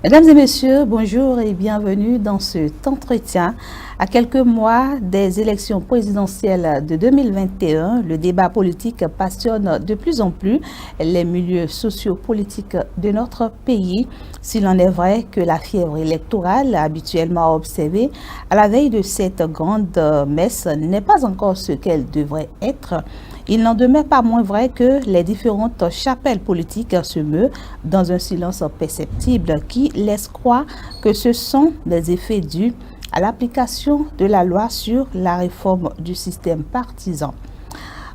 Mesdames et messieurs, bonjour et bienvenue dans cet entretien. À quelques mois des élections présidentielles de 2021, le débat politique passionne de plus en plus les milieux sociopolitiques de notre pays. S'il en est vrai que la fièvre électorale habituellement observée à la veille de cette grande messe n'est pas encore ce qu'elle devrait être, il n'en demeure pas moins vrai que les différentes chapelles politiques se meuvent dans un silence perceptible qui laisse croire que ce sont des effets dus à l'application de la loi sur la réforme du système partisan.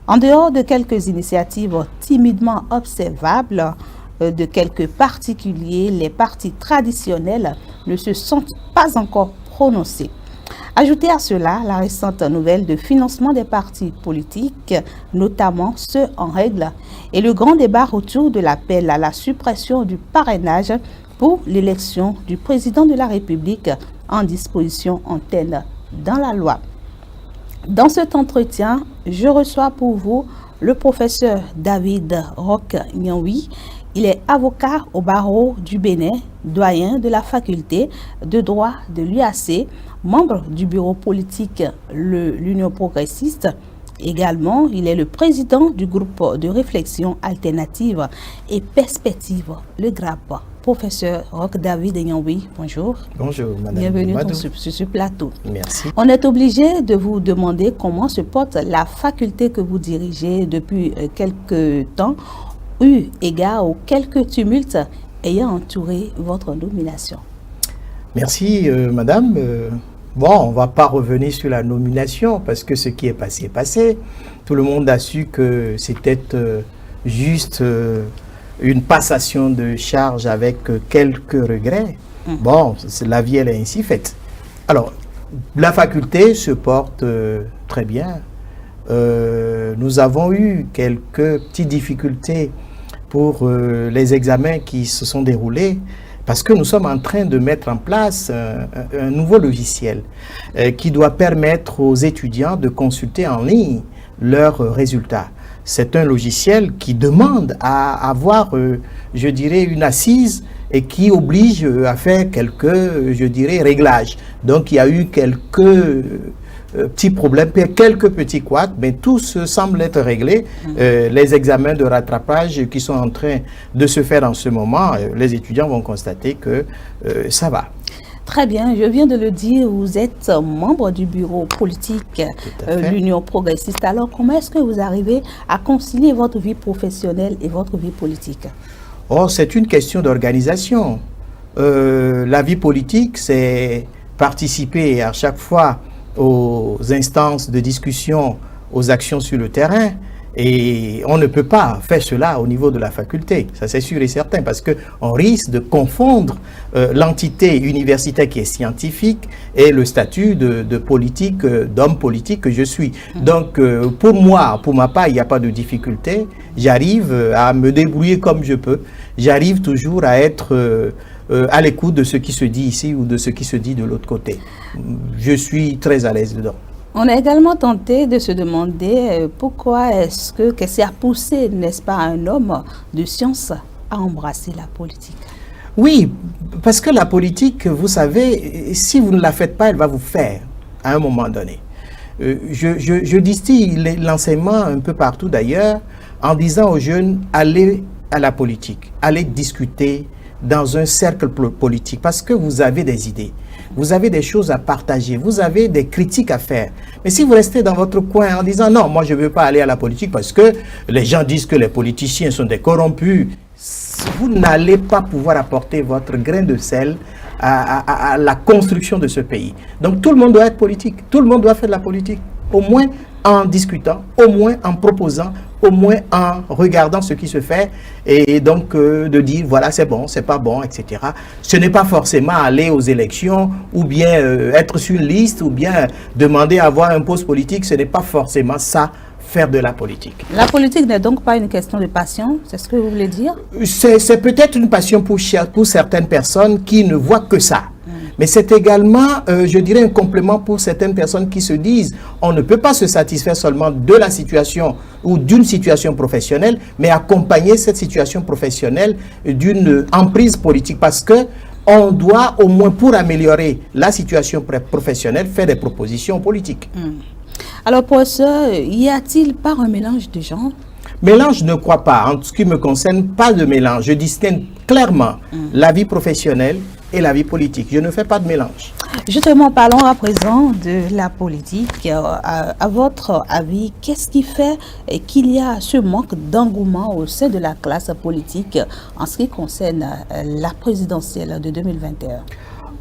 En dehors de quelques initiatives timidement observables de quelques particuliers, les partis traditionnels ne se sont pas encore prononcés. Ajoutez à cela la récente nouvelle de financement des partis politiques, notamment ceux en règle, et le grand débat autour de l'appel à la suppression du parrainage pour l'élection du président de la République en disposition antenne dans la loi. Dans cet entretien, je reçois pour vous le professeur David Roch Nyanwi. Il est avocat au barreau du Bénin, doyen de la faculté de droit de l'UAC, membre du bureau politique l'Union progressiste. Également, il est le président du groupe de réflexion alternative et perspective, le GRAP. Professeur Roch David Nyanwi, bonjour. Bonjour, madame. Bienvenue sur ce plateau. Merci. On est obligé de vous demander comment se porte la faculté que vous dirigez depuis quelques temps, eu égard aux quelques tumultes ayant entouré votre nomination. Merci, madame. Bon, on ne va pas revenir sur la nomination parce que ce qui est passé est passé. Tout le monde a su que c'était juste une passation de charge avec quelques regrets. Bon, la vie, elle est ainsi faite. Alors, la faculté se porte très bien. Nous avons eu quelques petites difficultés pour les examens qui se sont déroulés parce que nous sommes en train de mettre en place un nouveau logiciel qui doit permettre aux étudiants de consulter en ligne leurs résultats. C'est un logiciel qui demande à avoir, je dirais, une assise et qui oblige à faire quelques, je dirais, réglages. Donc, il y a eu quelques petits problèmes, quelques petits couacs, mais tout semble être réglé. Les examens de rattrapage qui sont en train de se faire en ce moment, les étudiants vont constater que ça va. Très bien, je viens de le dire, vous êtes membre du bureau politique l'Union progressiste. Alors, comment est-ce que vous arrivez à concilier votre vie professionnelle et votre vie politique? Oh, c'est une question d'organisation. La vie politique, c'est participer à chaque fois aux instances de discussion, aux actions sur le terrain. Et on ne peut pas faire cela au niveau de la faculté, ça c'est sûr et certain, parce qu'on risque de confondre l'entité universitaire qui est scientifique et le statut de politique, d'homme politique que je suis. Donc pour moi, pour ma part, il n'y a pas de difficulté, j'arrive à me débrouiller comme je peux, j'arrive toujours à être à l'écoute de ce qui se dit ici ou de ce qui se dit de l'autre côté. Je suis très à l'aise dedans. On a également tenté de se demander pourquoi est-ce que a poussé, n'est-ce pas, un homme de science à embrasser la politique. Oui, parce que la politique, vous savez, si vous ne la faites pas, elle va vous faire à un moment donné. Je distille l'enseignement un peu partout d'ailleurs en disant aux jeunes, allez à la politique, allez discuter dans un cercle politique parce que vous avez des idées. Vous avez des choses à partager, vous avez des critiques à faire. Mais si vous restez dans votre coin en disant non, moi je ne veux pas aller à la politique parce que les gens disent que les politiciens sont des corrompus, vous n'allez pas pouvoir apporter votre grain de sel à la construction de ce pays. Donc tout le monde doit être politique, tout le monde doit faire de la politique, au moins en discutant, au moins en proposant, au moins en regardant ce qui se fait et donc de dire voilà c'est bon, c'est pas bon, etc. Ce n'est pas forcément aller aux élections ou bien être sur une liste ou bien demander à avoir un poste politique, ce n'est pas forcément ça, faire de la politique. La politique n'est donc pas une question de passion, c'est ce que vous voulez dire? C'est peut-être une passion pour certaines personnes qui ne voient que ça. Mais c'est également, je dirais, un complément pour certaines personnes qui se disent on ne peut pas se satisfaire seulement de la situation ou d'une situation professionnelle, mais accompagner cette situation professionnelle d'une emprise politique. Parce que on doit au moins, pour améliorer la situation professionnelle, faire des propositions politiques. Alors, professeur, y a-t-il pas un mélange de genres? Mélange, je ne crois pas. En ce qui me concerne, pas de mélange. Je distingue clairement la vie professionnelle et la vie politique. Je ne fais pas de mélange. Justement, parlons à présent de la politique. À votre avis, qu'est-ce qui fait qu'il y a ce manque d'engouement au sein de la classe politique en ce qui concerne la présidentielle de 2021?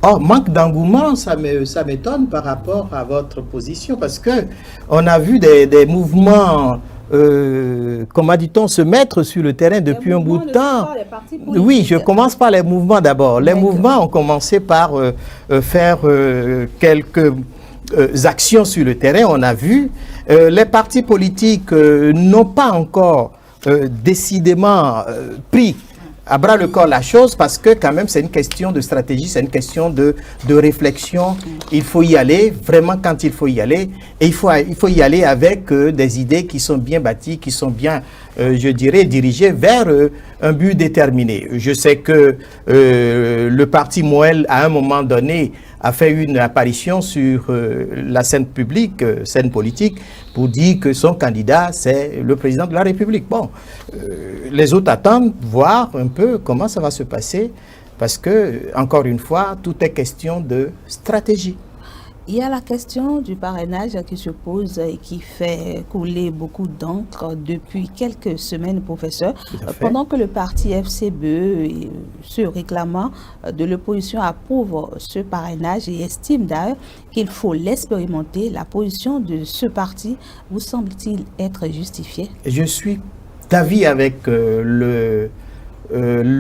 Oh, manque d'engouement, ça m'étonne par rapport à votre position, parce que on a vu des mouvements, comment dit-on, se mettre sur le terrain depuis un bout de temps. Oui, je commence par les mouvements d'abord. Les mouvements ont commencé par faire quelques actions sur le terrain, on a vu. Les partis politiques n'ont pas encore décidément pris à bras le corps la chose, parce que quand même c'est une question de stratégie, c'est une question de réflexion. Il faut y aller vraiment quand il faut y aller, et il faut y aller avec des idées qui sont bien bâties, qui sont bien, je dirais, dirigées vers un but déterminé. Je sais que le parti Moël, à un moment donné, a fait une apparition sur la scène publique, scène politique, pour dire que son candidat, c'est le président de la République. Bon, les autres attendent voir un peu comment ça va se passer, parce que, encore une fois, tout est question de stratégie. Il y a la question du parrainage qui se pose et qui fait couler beaucoup d'encre depuis quelques semaines, professeur. Pendant que le parti FCBE, se réclamant de l'opposition, approuve ce parrainage et estime d'ailleurs qu'il faut l'expérimenter, la position de ce parti vous semble-t-il être justifiée? Je suis d'avis avec le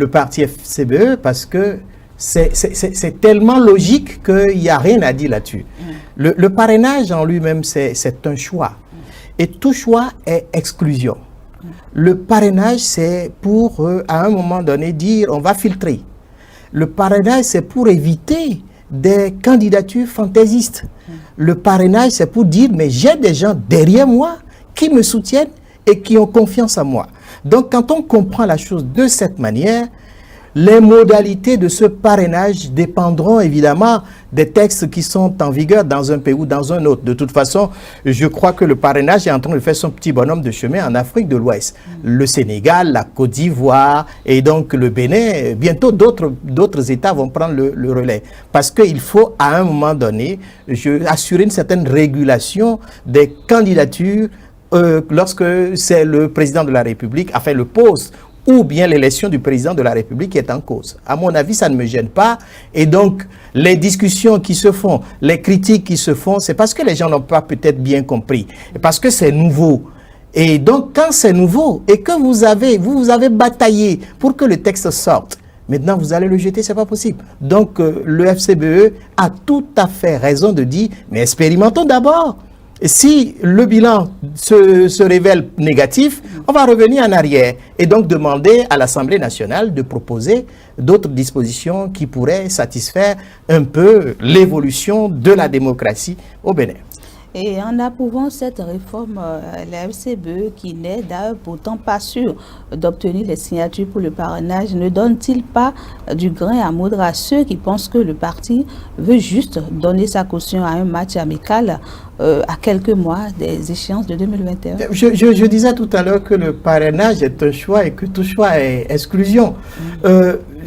parti FCBE, parce que c'est tellement logique qu'il n'y a rien à dire là-dessus. Le parrainage en lui-même, c'est un choix. Et tout choix est exclusion. Le parrainage, c'est pour, à un moment donné, dire on va filtrer. Le parrainage, c'est pour éviter des candidatures fantaisistes. Le parrainage, c'est pour dire, mais j'ai des gens derrière moi qui me soutiennent et qui ont confiance en moi. Donc, quand on comprend la chose de cette manière, les modalités de ce parrainage dépendront évidemment des textes qui sont en vigueur dans un pays ou dans un autre. De toute façon, je crois que le parrainage est en train de faire son petit bonhomme de chemin en Afrique de l'Ouest. Le Sénégal, la Côte d'Ivoire et donc le Bénin, bientôt d'autres États vont prendre le relais. Parce qu'il faut à un moment donné assurer une certaine régulation des candidatures lorsque c'est le président de la République, enfin le poste, ou bien l'élection du président de la République qui est en cause. À mon avis, ça ne me gêne pas. Et donc, les discussions qui se font, les critiques qui se font, c'est parce que les gens n'ont pas peut-être bien compris. Parce que c'est nouveau. Et donc, quand c'est nouveau et que vous avez bataillé pour que le texte sorte, maintenant vous allez le jeter, c'est pas possible. Donc, le FCBE a tout à fait raison de dire, mais expérimentons d'abord. Si le bilan se révèle négatif, on va revenir en arrière et donc demander à l'Assemblée nationale de proposer d'autres dispositions qui pourraient satisfaire un peu l'évolution de la démocratie au Bénin. Et en approuvant cette réforme, la FCBE, qui n'est d'ailleurs pourtant pas sûr d'obtenir les signatures pour le parrainage, ne donne-t-il pas du grain à moudre à ceux qui pensent que le parti veut juste donner sa caution à un match amical à quelques mois des échéances de 2021? Je disais tout à l'heure que le parrainage est un choix et que tout choix est exclusion.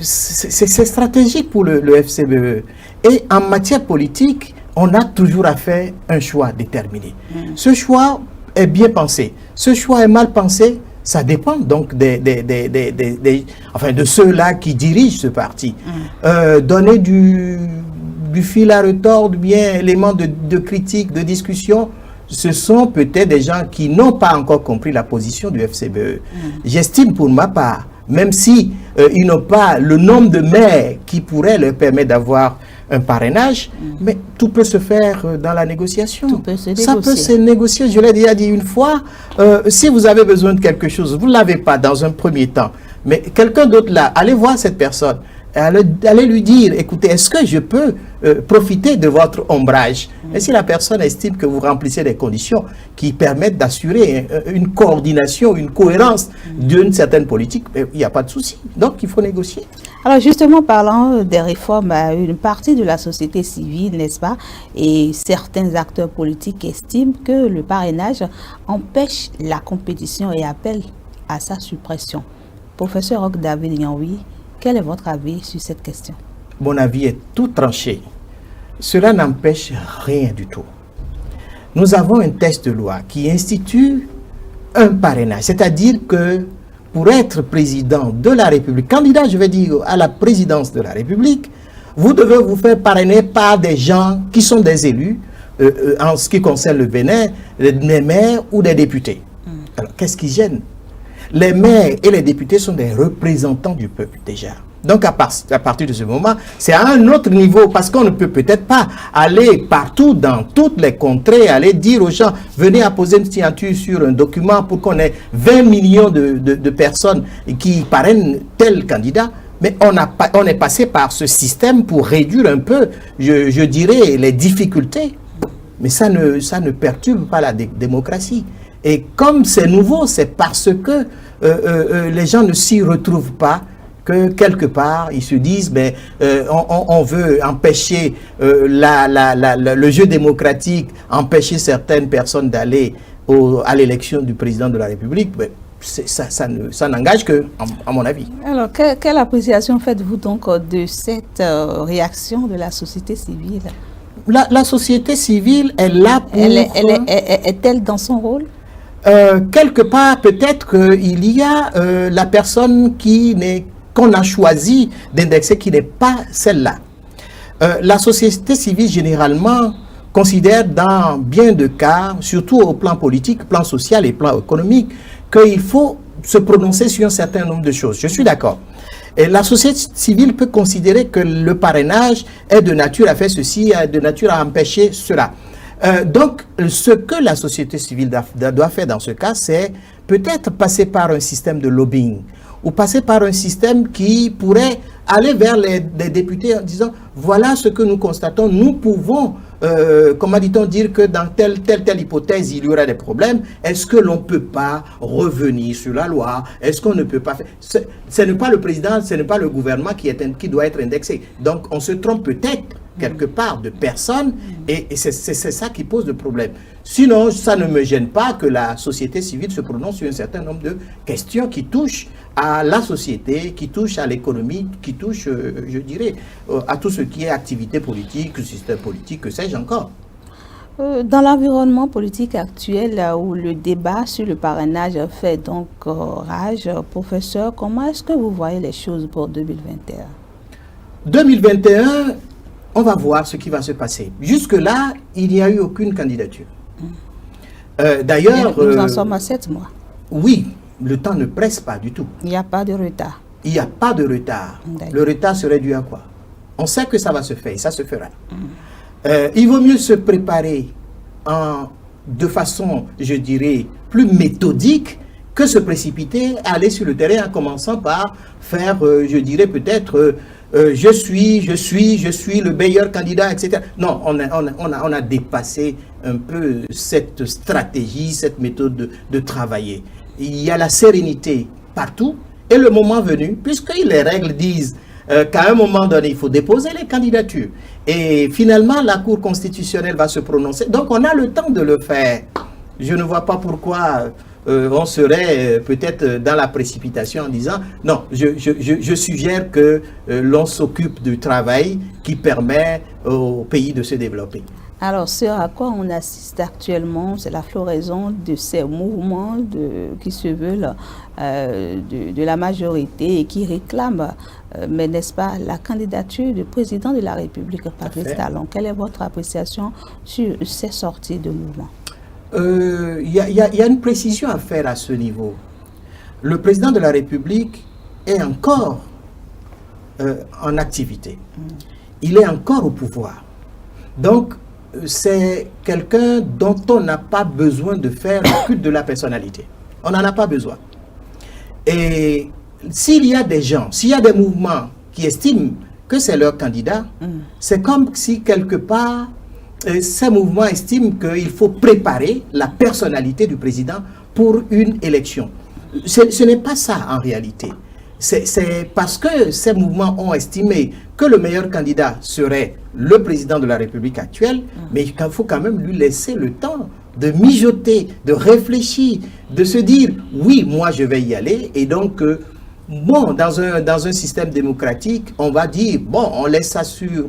C'est stratégique pour le FCBE. Et en matière politique, on a toujours à faire un choix déterminé. Ce choix est bien pensé. Ce choix est mal pensé, ça dépend donc de ceux-là qui dirigent ce parti. Donner du fil à retordre, bien éléments de critique, de discussion, ce sont peut-être des gens qui n'ont pas encore compris la position du FCBE. J'estime pour ma part, même si ils n'ont pas le nombre de maires qui pourraient leur permettre d'avoir un parrainage, mais tout peut se faire dans la négociation. Tout peut se négocier. Ça peut se négocier. Je l'ai déjà dit une fois, si vous avez besoin de quelque chose, vous ne l'avez pas dans un premier temps, mais quelqu'un d'autre là, allez voir cette personne, allez lui dire, écoutez, est-ce que je peux profiter de votre ombrage Et si la personne estime que vous remplissez des conditions qui permettent d'assurer une coordination, une cohérence d'une certaine politique, il n'y a pas de souci. Donc, il faut négocier. Alors justement, parlant des réformes, une partie de la société civile, n'est-ce pas, et certains acteurs politiques estiment que le parrainage empêche la compétition et appellent à sa suppression. Professeur Roch David Yanwi, quel est votre avis sur cette question? Mon avis est tout tranché. Cela n'empêche rien du tout. Nous avons un texte de loi qui institue un parrainage, c'est-à-dire que pour être président de la République, candidat, je vais dire, à la présidence de la République, vous devez vous faire parrainer par des gens qui sont des élus, en ce qui concerne le Bénin, les maires ou des députés. Alors, qu'est-ce qui gêne? Les maires et les députés sont des représentants du peuple déjà. Donc, à partir de ce moment, c'est à un autre niveau, parce qu'on ne peut peut-être pas aller partout dans toutes les contrées, aller dire aux gens, venez apposer une signature sur un document pour qu'on ait 20 millions de personnes qui parrainent tel candidat. Mais on est passé par ce système pour réduire un peu, je dirais, les difficultés. Mais ça ne perturbe pas la démocratie. Et comme c'est nouveau, c'est parce que les gens ne s'y retrouvent pas, que quelque part, ils se disent, ben, on veut empêcher le jeu démocratique, empêcher certaines personnes d'aller à l'élection du président de la République. Ben, ça n'engage que, à mon avis. Alors, quelle appréciation faites-vous donc de cette réaction de la société civile? La société civile est là pour... Est-elle dans son rôle? Quelque part, peut-être qu'il y a la personne qu'on a choisi d'indexer qui n'est pas celle-là. La société civile, généralement, considère dans bien de cas, surtout au plan politique, plan social et plan économique, qu'il faut se prononcer sur un certain nombre de choses. Je suis d'accord. Et la société civile peut considérer que le parrainage est de nature à faire ceci, de nature à empêcher cela. Donc, ce que la société civile doit faire dans ce cas, c'est peut-être passer par un système de lobbying ou passer par un système qui pourrait aller vers les députés en disant « Voilà ce que nous constatons, nous pouvons, comment dit-on, dire que dans telle hypothèse, il y aura des problèmes. Est-ce que l'on ne peut pas revenir sur la loi? Est-ce qu'on ne peut pas faire… » Ce n'est pas le président, ce n'est pas le gouvernement qui doit être indexé. Donc, on se trompe peut-être quelque part de personnes et c'est ça qui pose le problème. Sinon, ça ne me gêne pas que la société civile se prononce sur un certain nombre de questions qui touchent à la société, qui touchent à l'économie, qui touchent, je dirais, à tout ce qui est activité politique, système politique, que sais-je encore. Dans l'environnement politique actuel où le débat sur le parrainage fait donc rage, professeur, comment est-ce que vous voyez les choses pour 2021? 2021, on va voir ce qui va se passer. Jusque-là, il n'y a eu aucune candidature. D'ailleurs... Nous en sommes à 7 mois. Oui, le temps ne presse pas du tout. Il n'y a pas de retard. Il n'y a pas de retard. Le retard serait dû à quoi? On sait que ça va se faire et ça se fera. Il vaut mieux se préparer de façon, je dirais, plus méthodique que se précipiter, aller sur le terrain en commençant par faire, je dirais peut-être... je suis le meilleur candidat, etc. Non, on a dépassé un peu cette stratégie, cette méthode de travailler. Il y a la sérénité partout et le moment venu, puisque les règles disent qu'à un moment donné, il faut déposer les candidatures. Et finalement, la Cour constitutionnelle va se prononcer. Donc, on a le temps de le faire. Je ne vois pas pourquoi... on serait peut-être dans la précipitation en disant non, je suggère que l'on s'occupe du travail qui permet au pays de se développer. Alors, ce à quoi on assiste actuellement, c'est la floraison de ces mouvements qui se veulent de la majorité et qui réclament, mais n'est-ce pas, la candidature du président de la République, Patrice Talon. Quelle est votre appréciation sur ces sorties de mouvements? Il y a une précision à faire à ce niveau. Le président de la République est encore en activité. Il est encore au pouvoir. Donc, c'est quelqu'un dont on n'a pas besoin de faire le culte de la personnalité. On n'en a pas besoin. Et s'il y a des gens, s'il y a des mouvements qui estiment que c'est leur candidat, c'est comme si quelque part, ces mouvements estiment qu'il faut préparer la personnalité du président pour une élection. Ce n'est pas ça en réalité. C'est parce que ces mouvements ont estimé que le meilleur candidat serait le président de la République actuelle, mais il faut quand même lui laisser le temps de mijoter, de réfléchir, de se dire « oui, moi je vais y aller » et donc bon, dans un système démocratique, on va dire, bon, on laisse ça sur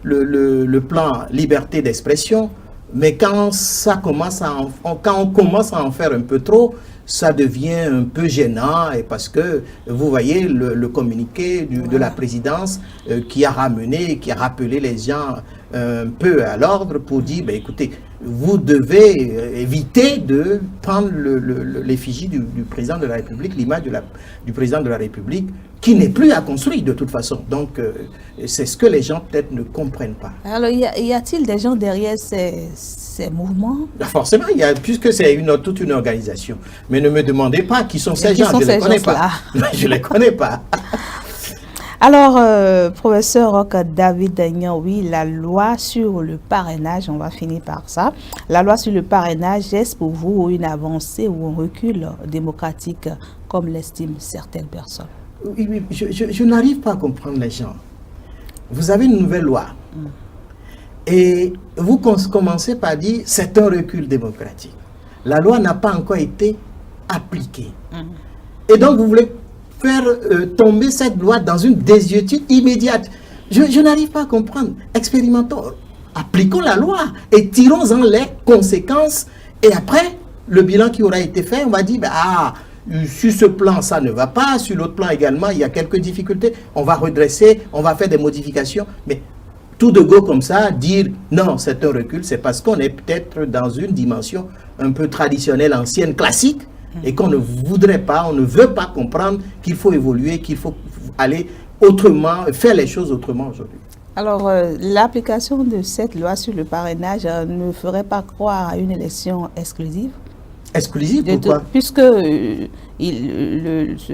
le plan liberté d'expression, mais quand on commence à en faire un peu trop, ça devient un peu gênant, et parce que, vous voyez, le communiqué de la présidence qui a rappelé les gens un peu à l'ordre pour dire, ben, écoutez, vous devez éviter de prendre l'effigie du président de la République, l'image du président de la République, qui n'est plus à construire de toute façon. Donc, c'est ce que les gens peut-être ne comprennent pas. Alors, y a-t-il des gens derrière ces mouvements? Forcément, puisque c'est toute une organisation. Mais ne me demandez pas qui sont ces gens, je ne les connais pas. Je ne les connais pas. Alors, professeur Roch David Dagnan, oui, la loi sur le parrainage, on va finir par ça. La loi sur le parrainage, est-ce pour vous une avancée ou un recul démocratique, comme l'estiment certaines personnes? Oui, je n'arrive pas à comprendre les gens. Vous avez une nouvelle loi. Et vous commencez par dire c'est un recul démocratique. La loi n'a pas encore été appliquée. Et donc, vous voulez faire tomber cette loi dans une désuétude immédiate. Je n'arrive pas à comprendre. Expérimentons, appliquons la loi et tirons-en les conséquences. Et après, le bilan qui aura été fait, on va dire, sur ce plan, ça ne va pas. Sur l'autre plan également, il y a quelques difficultés. On va redresser, on va faire des modifications. Mais tout de go comme ça, dire non, c'est un recul, c'est parce qu'on est peut-être dans une dimension un peu traditionnelle, ancienne, classique, et qu'on ne voudrait pas, on ne veut pas comprendre qu'il faut évoluer, qu'il faut aller autrement, faire les choses autrement aujourd'hui. Alors, l'application de cette loi sur le parrainage ne ferait pas croire à une élection exclusive? Exclusive, pourquoi? Puisque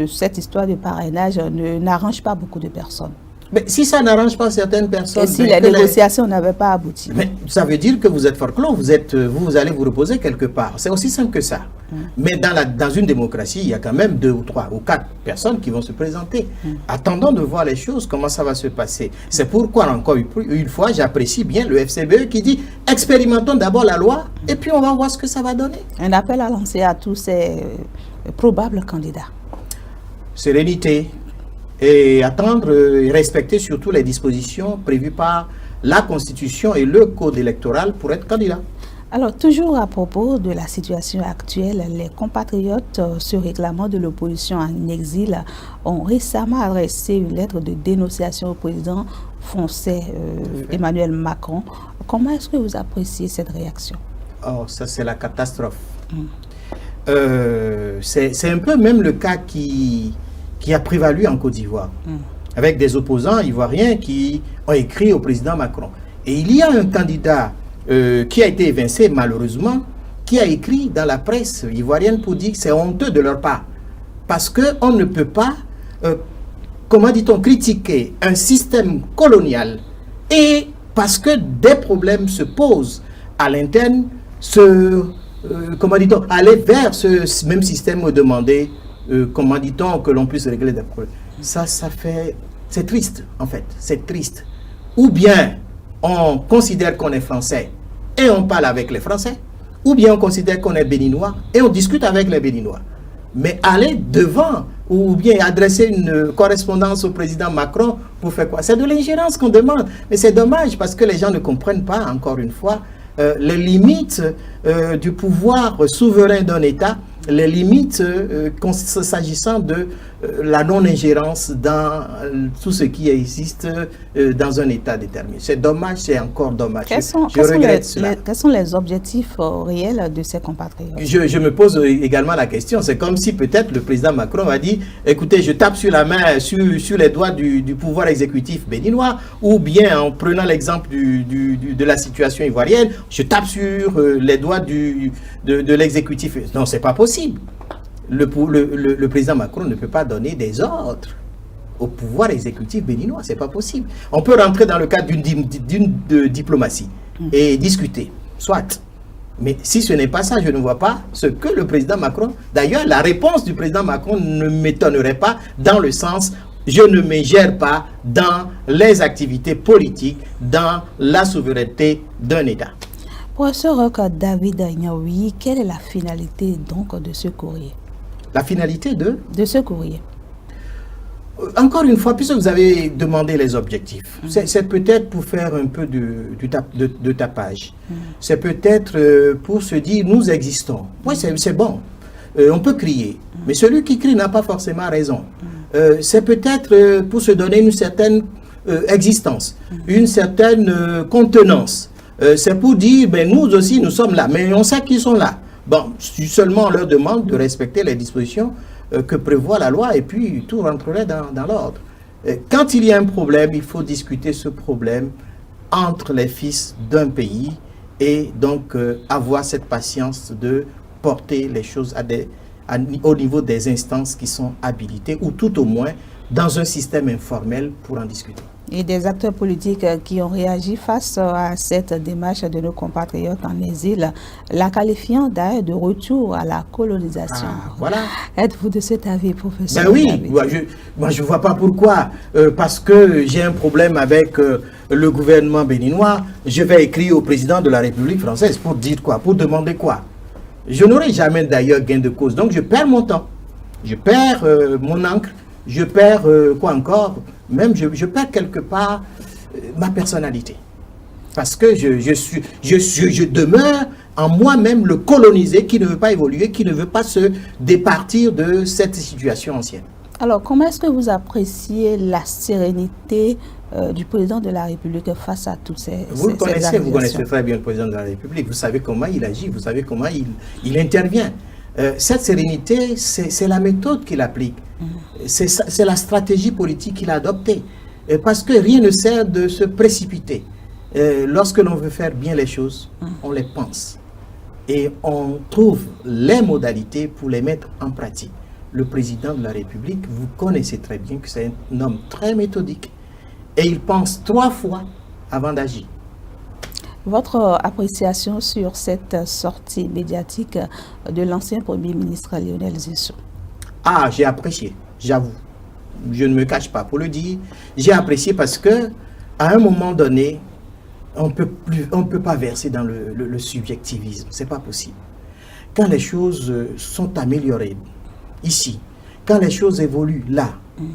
cette histoire de parrainage n'arrange pas beaucoup de personnes. Mais si ça n'arrange pas certaines personnes... Et si les négociations n'avaient pas abouti? Mais ça veut dire que vous êtes forclos, vous allez vous reposer quelque part. C'est aussi simple que ça. Mais dans une démocratie, il y a quand même 2 ou 3 ou 4 personnes qui vont se présenter. Attendons de voir les choses, comment ça va se passer. C'est pourquoi, encore une fois, j'apprécie bien le FCBE qui dit expérimentons d'abord la loi et puis on va voir ce que ça va donner. Un appel à lancer à tous ces probables candidats. Sérénité. Et attendre et respecter surtout les dispositions prévues par la Constitution et le Code électoral pour être candidat. Alors, toujours à propos de la situation actuelle, les compatriotes se réclamant de l'opposition en exil ont récemment adressé une lettre de dénonciation au président français Emmanuel Macron. Comment est-ce que vous appréciez cette réaction? Oh, ça c'est la catastrophe. C'est un peu même le cas qui a prévalu en Côte d'Ivoire, avec des opposants ivoiriens qui ont écrit au président Macron. Et il y a un candidat qui a été évincé, malheureusement, qui a écrit dans la presse ivoirienne pour dire que c'est honteux de leur part. Parce qu'on ne peut pas, comment dit-on, critiquer un système colonial et parce que des problèmes se posent à l'interne, comment dit-on, aller vers ce même système demandé, comment dit-on, que l'on puisse régler des problèmes. Ça fait... C'est triste, en fait. C'est triste. Ou bien, on considère qu'on est français et on parle avec les Français, ou bien on considère qu'on est béninois et on discute avec les béninois. Mais aller devant, ou bien adresser une correspondance au président Macron pour faire quoi? C'est de l'ingérence qu'on demande. Mais c'est dommage parce que les gens ne comprennent pas, encore une fois, les limites du pouvoir souverain d'un État, les limites s'agissant de la non-ingérence dans tout ce qui existe dans un État déterminé. C'est dommage, c'est encore dommage. Quels sont les objectifs réels de ces compatriotes? Je me pose également la question. C'est comme si peut-être le président Macron a dit, écoutez, je tape sur la main, sur les doigts du pouvoir exécutif béninois, ou bien en prenant l'exemple de la situation ivoirienne, je tape sur les doigts de l'exécutif. Non, c'est pas possible. Le président Macron ne peut pas donner des ordres au pouvoir exécutif béninois, c'est pas possible. On peut rentrer dans le cadre d'une diplomatie, et discuter, soit. Mais si ce n'est pas ça, je ne vois pas ce que le président Macron... D'ailleurs, la réponse du président Macron ne m'étonnerait pas dans le sens « je ne me gère pas dans les activités politiques, dans la souveraineté d'un État ». Professeur David Niaoui, quelle est la finalité donc de ce courrier? La finalité de ce courrier. Encore une fois, puisque vous avez demandé les objectifs, c'est peut-être pour faire un peu de tapage. C'est peut-être pour se dire, nous existons. Oui, c'est bon. On peut crier. Mais celui qui crie n'a pas forcément raison. C'est peut-être pour se donner une certaine existence, une certaine contenance. C'est pour dire, ben, nous aussi, nous sommes là. Mais on sait qu'ils sont là. Bon, seulement on leur demande de respecter les dispositions que prévoit la loi et puis tout rentrerait dans l'ordre. Quand il y a un problème, il faut discuter ce problème entre les fils d'un pays et donc avoir cette patience de porter les choses au niveau des instances qui sont habilitées ou tout au moins dans un système informel pour en discuter. Et des acteurs politiques qui ont réagi face à cette démarche de nos compatriotes en exil, la qualifiant d'ailleurs de retour à la colonisation. Voilà. Êtes-vous de cet avis, professeur? Ben oui, moi je ne vois pas pourquoi. Parce que j'ai un problème avec le gouvernement béninois, je vais écrire au président de la République française pour dire quoi? Pour demander quoi? Je n'aurai jamais d'ailleurs gain de cause. Donc je perds mon temps, je perds mon encre, je perds quoi encore? Même je perds quelque part ma personnalité. Parce que je demeure en moi-même le colonisé qui ne veut pas évoluer, qui ne veut pas se départir de cette situation ancienne. Alors, comment est-ce que vous appréciez la sérénité du président de la République face à toutes ces Vous connaissez très bien le président de la République. Vous savez comment il agit, vous savez comment il intervient. Cette sérénité, c'est la méthode qu'il applique. C'est la stratégie politique qu'il a adoptée. Parce que rien ne sert de se précipiter. Lorsque l'on veut faire bien les choses, on les pense. Et on trouve les modalités pour les mettre en pratique. Le président de la République, vous connaissez très bien que c'est un homme très méthodique. Et il pense 3 fois avant d'agir. Votre appréciation sur cette sortie médiatique de l'ancien Premier ministre Lionel Zinsou? Ah, j'ai apprécié, j'avoue. Je ne me cache pas pour le dire. J'ai apprécié parce que à un moment donné, on peut pas verser dans le subjectivisme. C'est pas possible. Quand les choses sont améliorées ici, quand les choses évoluent là,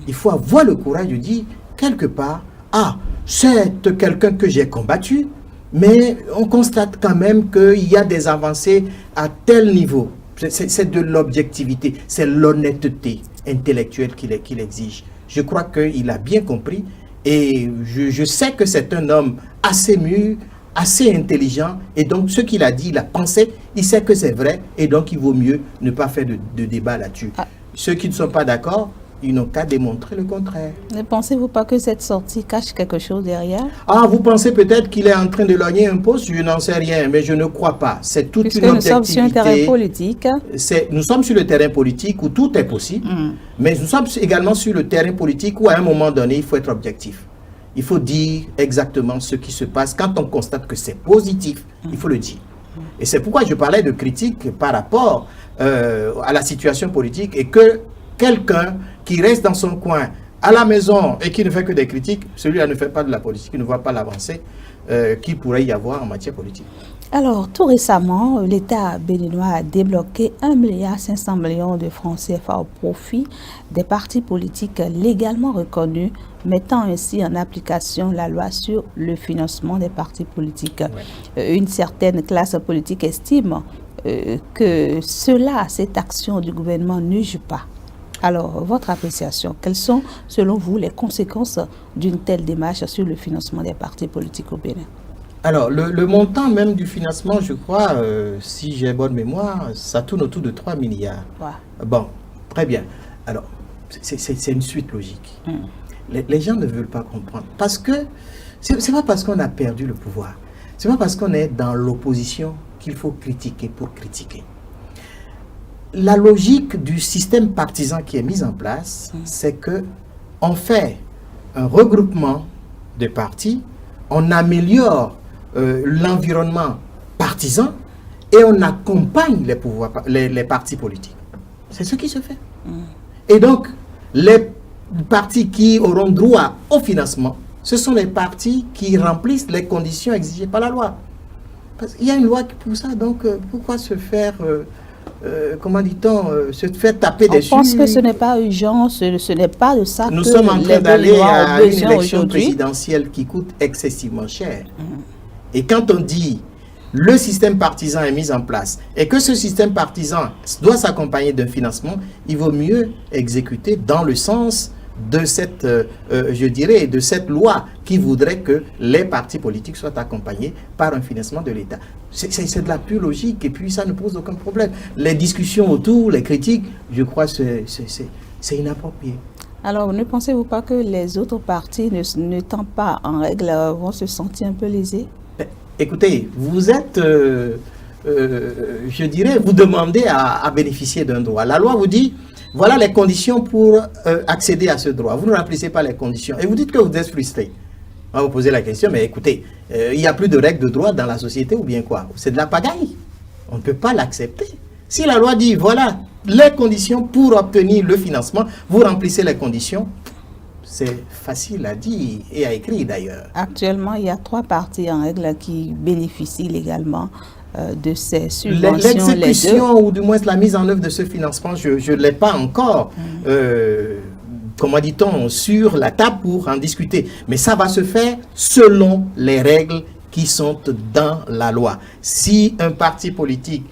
il faut avoir le courage de dire quelque part, ah, c'est quelqu'un que j'ai combattu, mais on constate quand même qu'il y a des avancées à tel niveau. C'est de l'objectivité, c'est l'honnêteté intellectuelle qu'il exige. Je crois qu'il a bien compris et je sais que c'est un homme assez mûr, assez intelligent et donc ce qu'il a dit, il a pensé, il sait que c'est vrai et donc il vaut mieux ne pas faire de débat là-dessus. Ceux qui ne sont pas d'accord, ils n'ont qu'à démontrer le contraire. Ne pensez-vous pas que cette sortie cache quelque chose derrière? Ah, vous pensez peut-être qu'il est en train de lorgner un poste? Je n'en sais rien, mais je ne crois pas. C'est toute une objectivité. Nous sommes sur un terrain politique. Nous sommes sur le terrain politique où tout est possible, mais nous sommes également sur le terrain politique où à un moment donné, il faut être objectif. Il faut dire exactement ce qui se passe. Quand on constate que c'est positif, il faut le dire. Et c'est pourquoi je parlais de critique par rapport à la situation politique et que quelqu'un qui reste dans son coin à la maison et qui ne fait que des critiques, celui-là ne fait pas de la politique, il ne voit pas l'avancée qu'il pourrait y avoir en matière politique. Alors, tout récemment, l'État béninois a débloqué 1,5 milliard de francs CFA au profit des partis politiques légalement reconnus, mettant ainsi en application la loi sur le financement des partis politiques. Ouais. Une certaine classe politique estime que cette action du gouvernement ne joue pas. Alors, votre appréciation, quelles sont, selon vous, les conséquences d'une telle démarche sur le financement des partis politiques au Bénin? Alors, le montant même du financement, je crois, si j'ai bonne mémoire, ça tourne autour de 3 milliards. Ouais. Bon, très bien. Alors, c'est une suite logique. Les gens ne veulent pas comprendre. Parce que, c'est pas parce qu'on a perdu le pouvoir, c'est pas parce qu'on est dans l'opposition qu'il faut critiquer pour critiquer. La logique du système partisan qui est mis en place, c'est que on fait un regroupement de partis, on améliore l'environnement partisan et on accompagne les partis politiques. C'est ce qui se fait. Et donc, les partis qui auront droit au financement, ce sont les partis qui remplissent les conditions exigées par la loi. Parce qu'il y a une loi pour ça, donc pourquoi se faire, comment dit-on, se faire taper dessus? Je pense que ce n'est pas urgent, ce n'est pas de ça Nous que sommes en train d'aller à une élection aujourd'hui présidentielle qui coûte excessivement cher. Et quand on dit le système partisan est mis en place et que ce système partisan doit s'accompagner d'un financement, il vaut mieux exécuter dans le sens de cette, je dirais, de cette loi qui voudrait que les partis politiques soient accompagnés par un financement de l'État. C'est de la pure logique et puis ça ne pose aucun problème. Les discussions autour, les critiques, je crois que c'est inapproprié. Alors, ne pensez-vous pas que les autres partis, n'étant pas en règle, vont se sentir un peu lésés? Écoutez, vous êtes, je dirais, vous demandez à bénéficier d'un droit. La loi vous dit, voilà les conditions pour accéder à ce droit. Vous ne remplissez pas les conditions et vous dites que vous êtes frustré. On va vous poser la question, mais écoutez, il n'y a plus de règles de droit dans la société ou bien quoi? C'est de la pagaille. On ne peut pas l'accepter. Si la loi dit, voilà les conditions pour obtenir le financement, vous remplissez les conditions, c'est facile à dire et à écrire d'ailleurs. Actuellement, il y a 3 partis en règle qui bénéficient légalement de ces subventions. L'exécution ou du moins la mise en œuvre de ce financement, je ne l'ai pas encore, comment dit-on, sur la table pour en discuter. Mais ça va se faire selon les règles qui sont dans la loi. Si un parti politique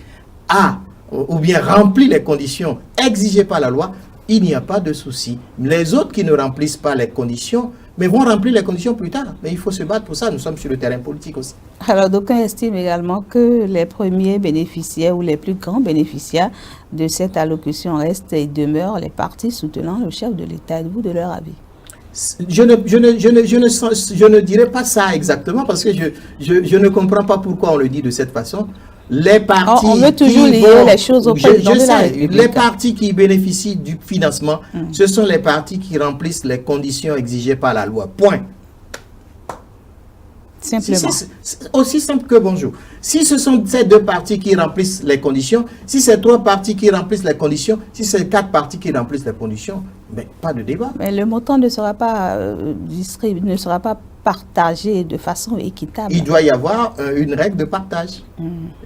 a ou bien remplit les conditions exigées par la loi, il n'y a pas de souci. Les autres qui ne remplissent pas les conditions, mais vont remplir les conditions plus tard. Mais il faut se battre pour ça. Nous sommes sur le terrain politique aussi. Alors, d'aucuns estiment également que les premiers bénéficiaires ou les plus grands bénéficiaires de cette allocution restent et demeurent les partis soutenant le chef de l'État. Êtes-vous de leur avis? Je ne dirais pas ça exactement parce que je ne comprends pas pourquoi on le dit de cette façon. Les partis on veut toujours lier les choses au président de la République. Les partis qui bénéficient du financement, ce sont les partis qui remplissent les conditions exigées par la loi. Point. Simplement. C'est aussi simple que bonjour. Si ce sont ces 2 partis qui remplissent les conditions, si c'est 3 partis qui remplissent les conditions, si c'est 4 partis qui remplissent les conditions, mais pas de débat. Mais le montant ne sera pas distribué, ne sera pas partagé de façon équitable. Il doit y avoir une règle de partage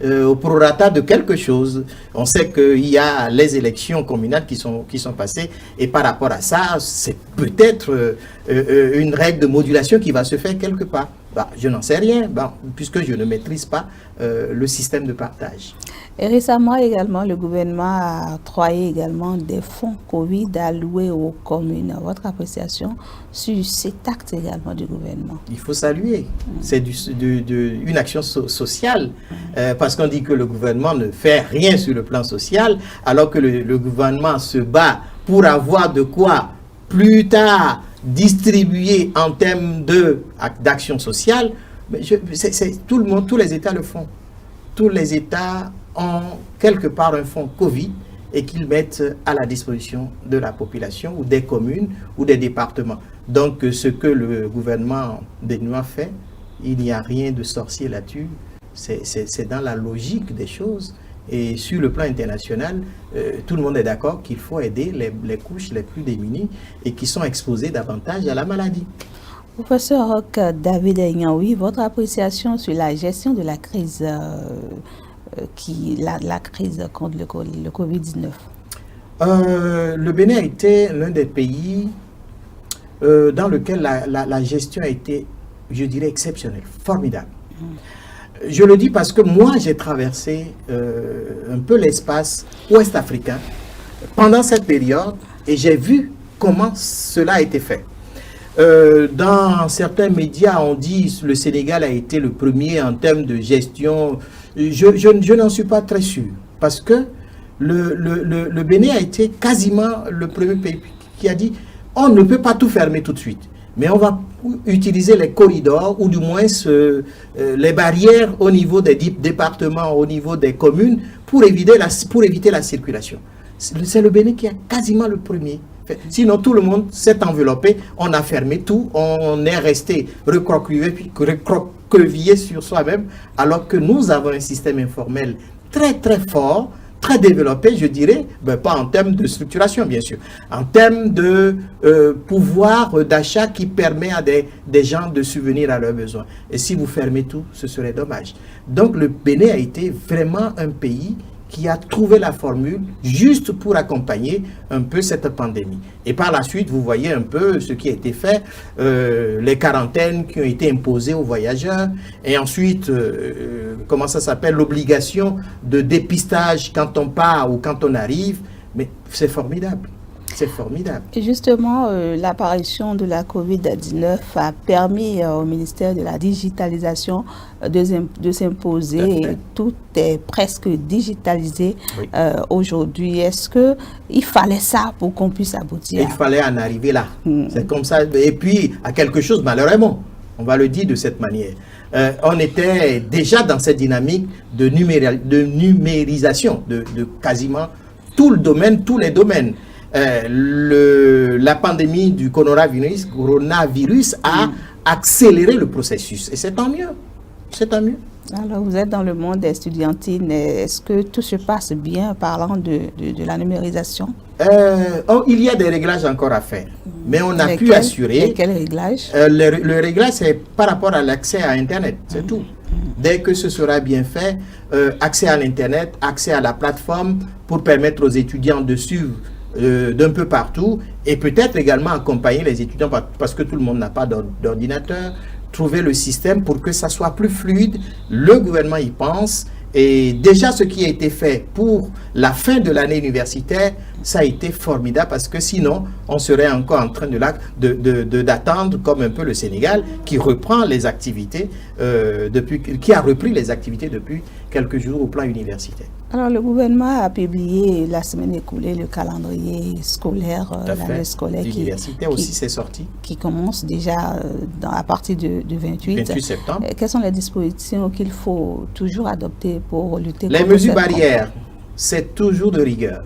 au prorata de quelque chose. On sait qu'il y a les élections communales qui sont passées et par rapport à ça, c'est peut-être une règle de modulation qui va se faire quelque part. Bah, je n'en sais rien, puisque je ne maîtrise pas le système de partage. Et récemment également, le gouvernement a octroyé également des fonds Covid alloués aux communes. Votre appréciation sur cet acte également du gouvernement? Il faut saluer. C'est une action sociale, parce qu'on dit que le gouvernement ne fait rien sur le plan social, alors que le gouvernement se bat pour avoir de quoi plus tard distribuer en termes d'action sociale. Mais tout le monde, tous les États le font. Tous les États ont quelque part un fonds Covid et qu'ils mettent à la disposition de la population ou des communes ou des départements. Donc ce que le gouvernement béninois fait, il n'y a rien de sorcier là-dessus. C'est dans la logique des choses. Et sur le plan international, tout le monde est d'accord qu'il faut aider les couches les plus démunies et qui sont exposées davantage à la maladie. Professeur Roch David Enyaoui, votre appréciation sur la gestion de la crise, la crise contre le Covid-19? Le Bénin a été l'un des pays dans lequel la gestion a été, je dirais, exceptionnelle, formidable. Je le dis parce que moi, j'ai traversé un peu l'espace ouest africain pendant cette période et j'ai vu comment cela a été fait. Dans certains médias, on dit que le Sénégal a été le premier en termes de gestion. Je n'en suis pas très sûr parce que le Bénin a été quasiment le premier pays qui a dit on ne peut pas tout fermer tout de suite. Mais on va utiliser les corridors ou du moins les barrières au niveau des départements, au niveau des communes pour éviter la circulation. C'est le Bénin qui est quasiment le premier Sinon, tout le monde s'est enveloppé, on a fermé tout, on est resté recroquevillé sur soi-même, alors que nous avons un système informel très très fort, très développé, je dirais, pas en termes de structuration, bien sûr, en termes de pouvoir d'achat qui permet à des gens de subvenir à leurs besoins. Et si vous fermez tout, ce serait dommage. Donc, le Bénin a été vraiment un pays qui a trouvé la formule juste pour accompagner un peu cette pandémie. Et par la suite, vous voyez un peu ce qui a été fait, les quarantaines qui ont été imposées aux voyageurs, et ensuite, comment ça s'appelle, l'obligation de dépistage quand on part ou quand on arrive. Mais c'est formidable. C'est formidable. Et justement, l'apparition de la COVID-19 a permis au ministère de la digitalisation de s'imposer. Tout est presque digitalisé aujourd'hui. Est-ce qu'il fallait ça pour qu'on puisse aboutir? Il fallait en arriver là. C'est comme ça. Et puis, à quelque chose, malheureusement, on va le dire de cette manière. On était déjà dans cette dynamique de numérisation de quasiment tout le domaine, tous les domaines. La pandémie du coronavirus a accéléré le processus. Et c'est tant mieux. C'est tant mieux. Alors, vous êtes dans le monde estudiantine. Est-ce que tout se passe bien parlant de la numérisation? Il y a des réglages encore à faire. Mais on a pu assurer... Quel réglage? Le réglage, c'est par rapport à l'accès à Internet. C'est tout. Dès que ce sera bien fait, accès à l'Internet, accès à la plateforme pour permettre aux étudiants de suivre d'un peu partout et peut-être également accompagner les étudiants parce que tout le monde n'a pas d'ordinateur, trouver le système pour que ça soit plus fluide. Le gouvernement y pense et déjà ce qui a été fait pour la fin de l'année universitaire, ça a été formidable parce que sinon on serait encore en train d'attendre comme un peu le Sénégal qui reprend les activités qui a repris les activités depuis quelques jours au plan universitaire. Alors, le gouvernement a publié la semaine écoulée le calendrier scolaire, l'année scolaire l'université aussi c'est sorti. Qui commence déjà à partir du 28 septembre. Quelles sont les dispositions qu'il faut toujours adopter pour lutter contre les mesures barrières? C'est toujours de rigueur.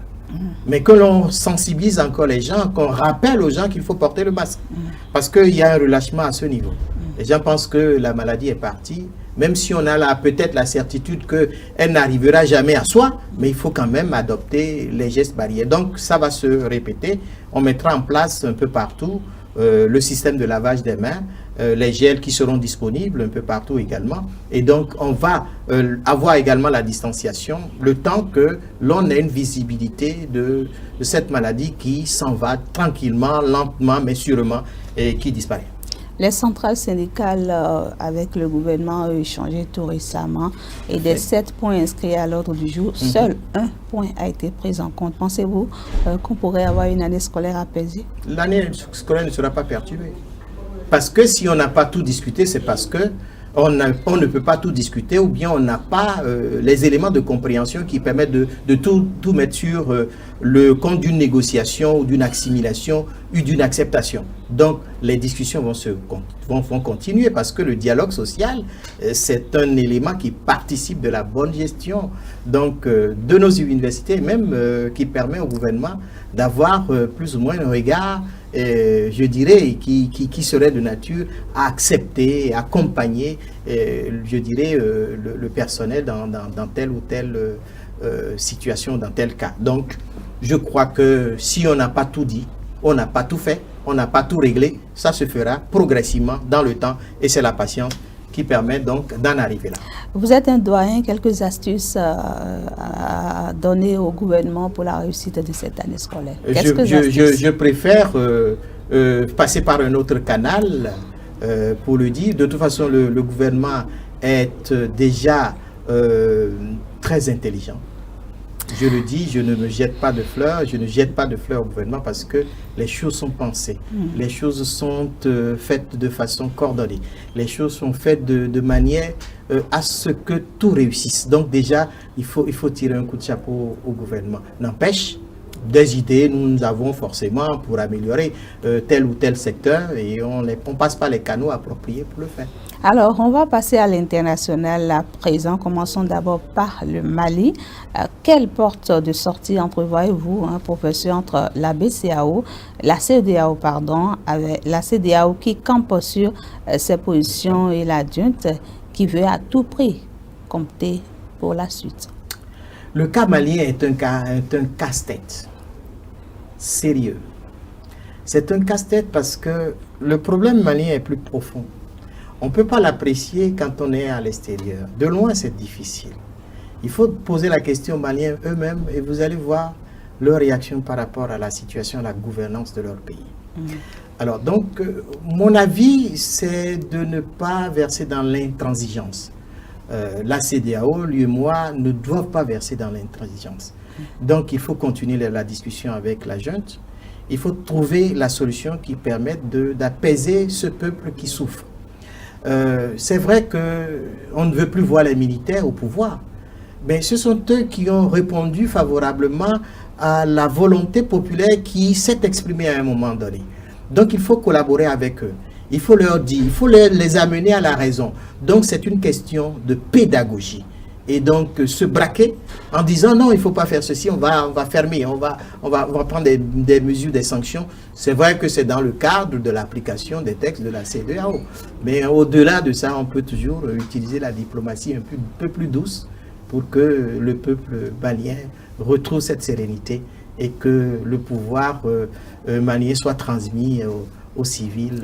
Mais que l'on sensibilise encore les gens, qu'on rappelle aux gens qu'il faut porter le masque. Parce qu'il y a un relâchement à ce niveau. Les gens pensent que la maladie est partie, même si on a peut-être la certitude qu'elle n'arrivera jamais à soi, mais il faut quand même adopter les gestes barrières. Donc ça va se répéter. On mettra en place un peu partout le système de lavage des mains, les gels qui seront disponibles un peu partout également. Et donc on va avoir également la distanciation, le temps que l'on ait une visibilité de cette maladie qui s'en va tranquillement, lentement, mais sûrement, et qui disparaît. Les centrales syndicales avec le gouvernement ont échangé tout récemment et des 7 points inscrits à l'ordre du jour, seul un point a été pris en compte. Pensez-vous qu'on pourrait avoir une année scolaire apaisée? L'année scolaire ne sera pas perturbée. Parce que si on n'a pas tout discuté, c'est parce que on ne peut pas tout discuter ou bien on n'a pas les éléments de compréhension qui permettent de tout mettre sur le compte d'une négociation ou d'une assimilation ou d'une acceptation. Donc, les discussions vont continuer parce que le dialogue social, c'est un élément qui participe de la bonne gestion donc, de nos universités, même qui permet au gouvernement d'avoir plus ou moins un regard je dirais, qui serait de nature à accepter, accompagner, je dirais, le personnel dans telle ou telle situation, dans tel cas. Donc, je crois que si on n'a pas tout dit, on n'a pas tout fait, on n'a pas tout réglé, ça se fera progressivement dans le temps et c'est la patience qui permet donc d'en arriver là. Vous êtes un doyen, quelques astuces à donner au gouvernement pour la réussite de cette année scolaire? Je préfère passer par un autre canal pour le dire. De toute façon, le gouvernement est déjà très intelligent. Je le dis, je ne me jette pas de fleurs, je ne jette pas de fleurs au gouvernement parce que les choses sont pensées, les choses sont faites de façon coordonnée, les choses sont faites de manière à ce que tout réussisse. Donc déjà, il faut tirer un coup de chapeau au gouvernement. N'empêche, des idées, nous avons forcément pour améliorer tel ou tel secteur et on passe par les canaux appropriés pour le faire. Alors, on va passer à l'international à présent. Commençons d'abord par le Mali. Quelle porte de sortie entrevoyez-vous, professeur, entre la BCEAO, la CEDEAO, pardon, avec la CEDEAO qui campe sur ses positions et la junte qui veut à tout prix compter pour la suite? Le cas malien est un casse-tête sérieux. C'est un casse-tête parce que le problème malien est plus profond. On ne peut pas l'apprécier quand on est à l'extérieur. De loin, c'est difficile. Il faut poser la question aux Maliens eux-mêmes et vous allez voir leur réaction par rapport à la situation, à la gouvernance de leur pays. Alors donc, mon avis, c'est de ne pas verser dans l'intransigeance. La CEDEAO, lui et moi, ne doivent pas verser dans l'intransigeance. Donc, il faut continuer la discussion avec la junte. Il faut trouver la solution qui permette d'apaiser ce peuple qui souffre. C'est vrai qu'on ne veut plus voir les militaires au pouvoir, mais ce sont eux qui ont répondu favorablement à la volonté populaire qui s'est exprimée à un moment donné. Donc, il faut collaborer avec eux. Il faut leur dire, il faut les amener à la raison. Donc, c'est une question de pédagogie. Et donc, se braquer en disant non, il ne faut pas faire ceci, on va fermer, on va prendre des mesures, des sanctions. C'est vrai que c'est dans le cadre de l'application des textes de la CEDEAO. Mais au-delà de ça, on peut toujours utiliser la diplomatie un peu plus douce pour que le peuple malien retrouve cette sérénité et que le pouvoir malien soit transmis aux civils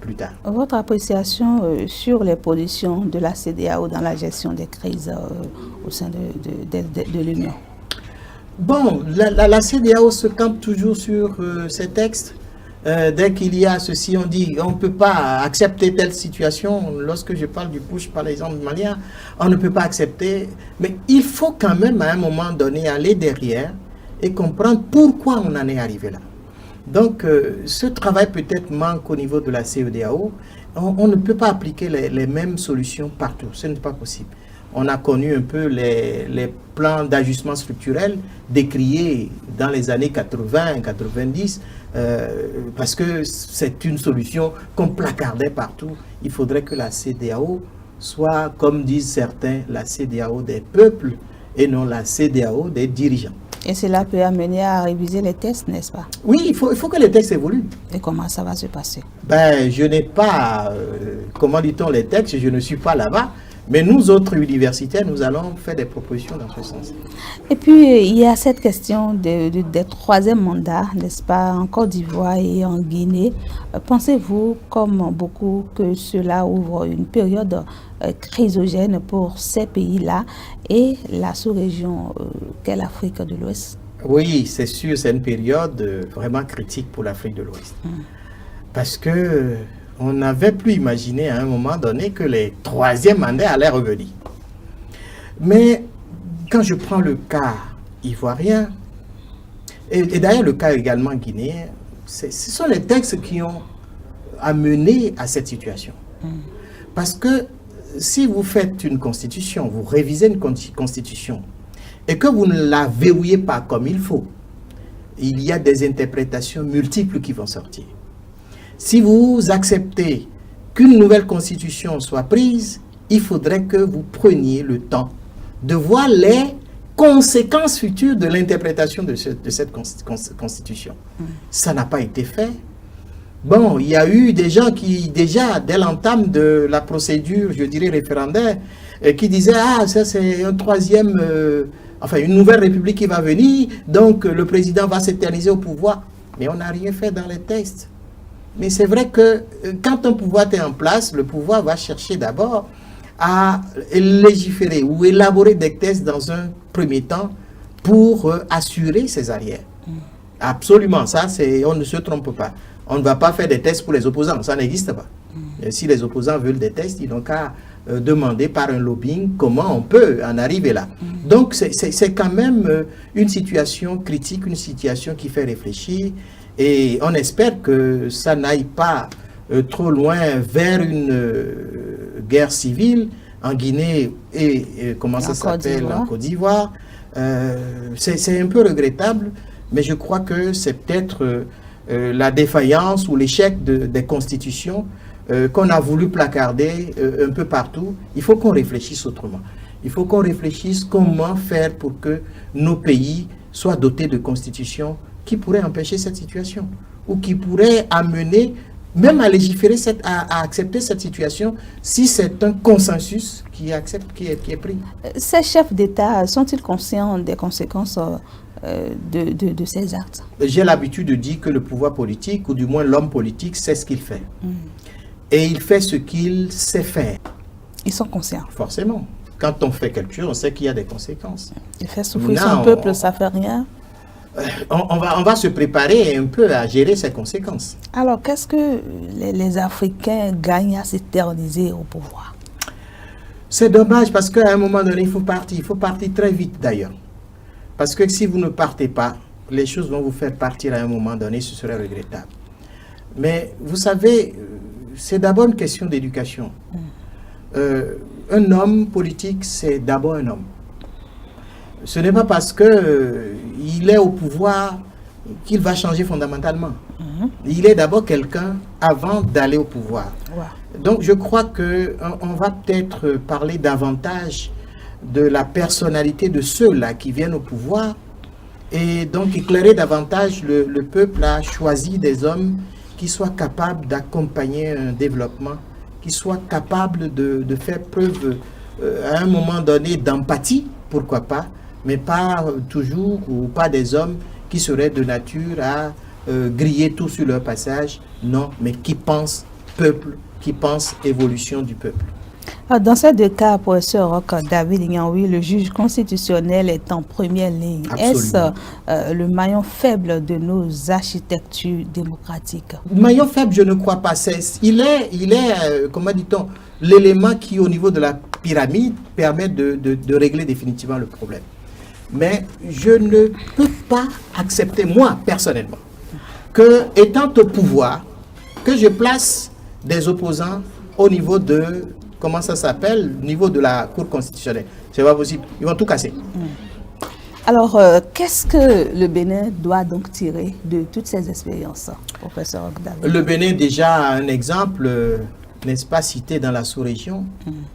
plus tard. Votre appréciation sur les positions de la CEDEAO dans la gestion des crises au sein de l'Union? Bon, la CEDEAO se campe toujours sur ces textes. Dès qu'il y a ceci, on dit on ne peut pas accepter telle situation. Lorsque je parle du push, par exemple, malien, on ne peut pas accepter. Mais il faut quand même, à un moment donné, aller derrière et comprendre pourquoi on en est arrivé là. Donc, ce travail peut-être manque au niveau de la CEDEAO. On ne peut pas appliquer les mêmes solutions partout. Ce n'est pas possible. On a connu un peu les plans d'ajustement structurel décriés dans les années 80, 90, parce que c'est une solution qu'on placardait partout. Il faudrait que la CEDEAO soit, comme disent certains, la CEDEAO des peuples et non la CEDEAO des dirigeants. Et cela peut amener à réviser les textes, n'est-ce pas? Oui, il faut que les textes évoluent. Et comment ça va se passer? Ben, je n'ai pas, comment dit-on, les textes, je ne suis pas là-bas. Mais nous autres universitaires, nous allons faire des propositions dans ce sens. Et puis, il y a cette question des troisième mandats, n'est-ce pas, en Côte d'Ivoire et en Guinée. Pensez-vous, comme beaucoup, que cela ouvre une période chrysogène pour ces pays-là et la sous-région qu'est l'Afrique de l'Ouest? Oui, c'est sûr, c'est une période vraiment critique pour l'Afrique de l'Ouest. Parce que on n'avait plus imaginé à un moment donné que les troisièmes mandats allaient revenir. Mais quand je prends le cas ivoirien, et d'ailleurs le cas également guinéen, ce sont les textes qui ont amené à cette situation. Parce que si vous faites une constitution, vous révisez une constitution, et que vous ne la verrouillez pas comme il faut, il y a des interprétations multiples qui vont sortir. Si vous acceptez qu'une nouvelle constitution soit prise, il faudrait que vous preniez le temps de voir les conséquences futures de l'interprétation de cette constitution. Ça n'a pas été fait. Bon, il y a eu des gens qui, déjà, dès l'entame de la procédure, je dirais référendaire, qui disaient « Ah, ça c'est un troisième, enfin une nouvelle république qui va venir, donc le président va s'éterniser au pouvoir. » Mais on n'a rien fait dans les textes. Mais c'est vrai que quand un pouvoir est en place, le pouvoir va chercher d'abord à légiférer ou élaborer des textes dans un premier temps pour assurer ses arrières. Absolument, ça, on ne se trompe pas. On ne va pas faire des tests pour les opposants, ça n'existe pas. Et si les opposants veulent des tests, ils n'ont qu'à demander par un lobbying comment on peut en arriver là. Donc c'est quand même une situation critique, une situation qui fait réfléchir. Et on espère que ça n'aille pas trop loin vers une guerre civile en Guinée et comment ça s'appelle en Côte d'Ivoire. C'est un peu regrettable, mais je crois que c'est peut-être la défaillance ou l'échec des constitutions qu'on a voulu placarder un peu partout. Il faut qu'on réfléchisse autrement. Il faut qu'on réfléchisse comment faire pour que nos pays soient dotés de constitutions qui pourraient empêcher cette situation ou qui pourraient amener même à légiférer, à accepter cette situation si c'est un consensus qui est pris. Ces chefs d'État sont-ils conscients des conséquences de ces actes? J'ai l'habitude de dire que le pouvoir politique, ou du moins l'homme politique, sait ce qu'il fait. Et il fait ce qu'il sait faire. Ils sont conscients. Forcément. Quand on fait quelque chose, on sait qu'il y a des conséquences. Il fait souffrir son peuple, ça ne fait rien. On va se préparer un peu à gérer ces conséquences. Alors, qu'est-ce que les Africains gagnent à s'éterniser au pouvoir? C'est dommage parce qu'à un moment donné, il faut partir. Il faut partir très vite d'ailleurs. Parce que si vous ne partez pas, les choses vont vous faire partir à un moment donné, ce serait regrettable. Mais vous savez, c'est d'abord une question d'éducation. Un homme politique, c'est d'abord un homme. Ce n'est pas parce qu'il est au pouvoir qu'il va changer fondamentalement. Il est d'abord quelqu'un avant d'aller au pouvoir. Donc je crois qu'on va peut-être parler davantage de la personnalité de ceux-là qui viennent au pouvoir et donc éclairer davantage le peuple à choisir des hommes qui soient capables d'accompagner un développement, qui soient capables de faire preuve à un moment donné d'empathie, pourquoi pas, mais pas toujours, ou pas des hommes qui seraient de nature à griller tout sur leur passage, non, mais qui pensent peuple, qui pensent évolution du peuple. Dans ces deux cas, professeur Roch David Inyanwi, le juge constitutionnel est en première ligne. Est-ce le maillon faible de nos architectures démocratiques? Maillon faible, je ne crois pas. Il est comment dit-on, l'élément qui, au niveau de la pyramide, permet de régler définitivement le problème. Mais je ne peux pas accepter, moi, personnellement, que, étant au pouvoir, que je place des opposants au niveau de, comment ça s'appelle, au niveau de la Cour constitutionnelle. C'est pas possible. Ils vont tout casser. Alors, qu'est-ce que le Bénin doit donc tirer de toutes ces expériences, professeur Roch David? Le Bénin, déjà, un exemple, n'est-ce pas, cité dans la sous-région.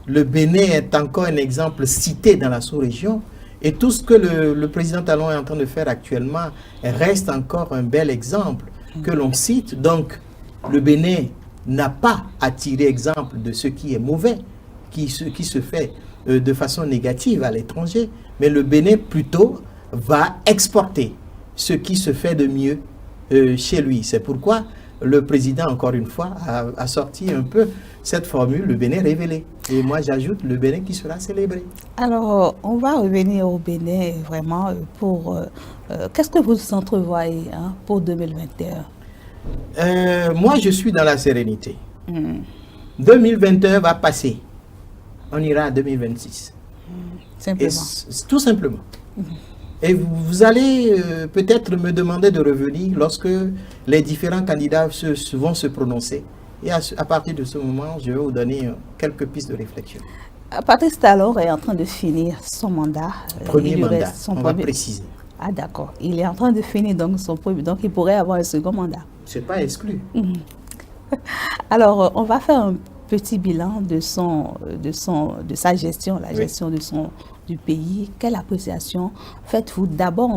Le Bénin est encore un exemple cité dans la sous-région. Et tout ce que le président Talon est en train de faire actuellement reste encore un bel exemple que l'on cite. Donc, le Bénin n'a pas à tirer exemple de ce qui est mauvais, qui se fait de façon négative à l'étranger, mais le Bénin plutôt va exporter ce qui se fait de mieux chez lui. C'est pourquoi le président, encore une fois, a sorti un peu cette formule, le Bénin révélé. Et moi, j'ajoute le Bénin qui sera célébré. Alors, on va revenir au Bénin vraiment pour... qu'est-ce que vous entrevoyez pour 2021? Moi, je suis dans la sérénité. 2021 va passer. On ira à 2026. Simplement. Tout simplement. Et vous allez peut-être me demander de revenir lorsque les différents candidats vont se prononcer. Et à partir de ce moment, je vais vous donner quelques pistes de réflexion. Patrice Talon est en train de finir son mandat. Premier mandat, on va préciser. Ah d'accord, il est en train de finir donc son premier, donc il pourrait avoir un second mandat. C'est pas exclu. Alors, on va faire un petit bilan de sa gestion, la gestion du pays. Quelle appréciation faites-vous? D'abord,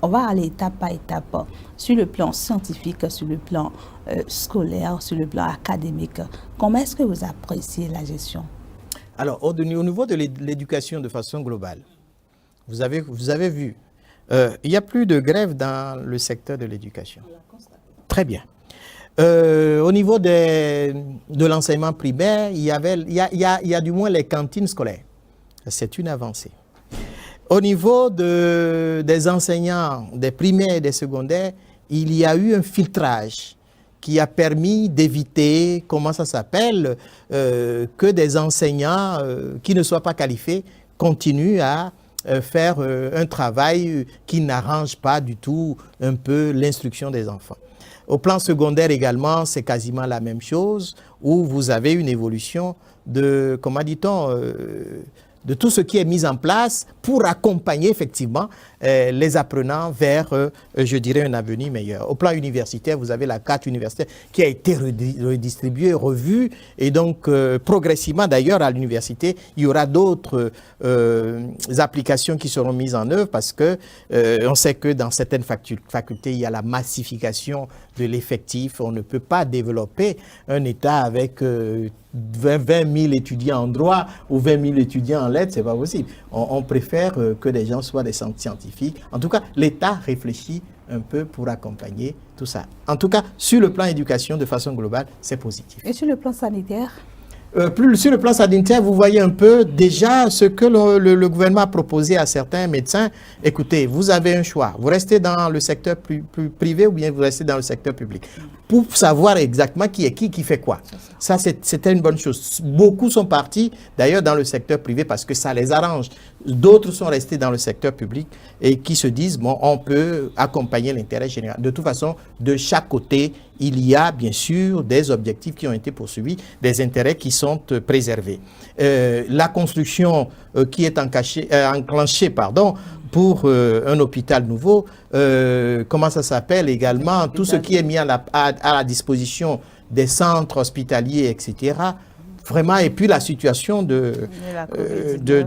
on va aller étape par étape sur le plan scientifique, sur le plan scolaire, sur le plan académique. Comment est-ce que vous appréciez la gestion? Alors, au niveau de l'éducation de façon globale, vous avez vu, il n'y a plus de grève dans le secteur de l'éducation. Très bien. Au niveau de l'enseignement primaire, il y a du moins les cantines scolaires. C'est une avancée. Au niveau des enseignants des primaires et des secondaires, il y a eu un filtrage qui a permis d'éviter, comment ça s'appelle, que des enseignants qui ne soient pas qualifiés continuent à faire un travail qui n'arrange pas du tout un peu l'instruction des enfants. Au plan secondaire également, c'est quasiment la même chose, où vous avez une évolution de, comment dit-on, de tout ce qui est mis en place pour accompagner effectivement les apprenants vers, je dirais, un avenir meilleur. Au plan universitaire, vous avez la carte universitaire qui a été redistribuée, revue, et donc progressivement d'ailleurs à l'université, il y aura d'autres applications qui seront mises en œuvre parce que on sait que dans certaines facultés, il y a la massification de l'effectif. On ne peut pas développer un État avec 20 000 étudiants en droit ou 20 000 étudiants en lettres, c'est pas possible. On préfère que les gens soient des scientifiques. En tout cas, l'État réfléchit un peu pour accompagner tout ça. En tout cas, sur le plan éducation, de façon globale, c'est positif. Et sur le plan sanitaire? Sur le plan sanitaire, vous voyez un peu déjà ce que le gouvernement a proposé à certains médecins. Écoutez, vous avez un choix. Vous restez dans le secteur privé ou bien vous restez dans le secteur public. Pour savoir exactement qui est qui fait quoi. Ça, c'était une bonne chose. Beaucoup sont partis d'ailleurs dans le secteur privé parce que ça les arrange. D'autres sont restés dans le secteur public et qui se disent, bon, on peut accompagner l'intérêt général. De toute façon, de chaque côté, il y a bien sûr des objectifs qui ont été poursuivis, des intérêts qui sont préservés. La construction qui est enclenchée pour un hôpital nouveau, comment ça s'appelle également, tout ce qui est mis à la disposition des centres hospitaliers, etc. Vraiment, et puis la situation de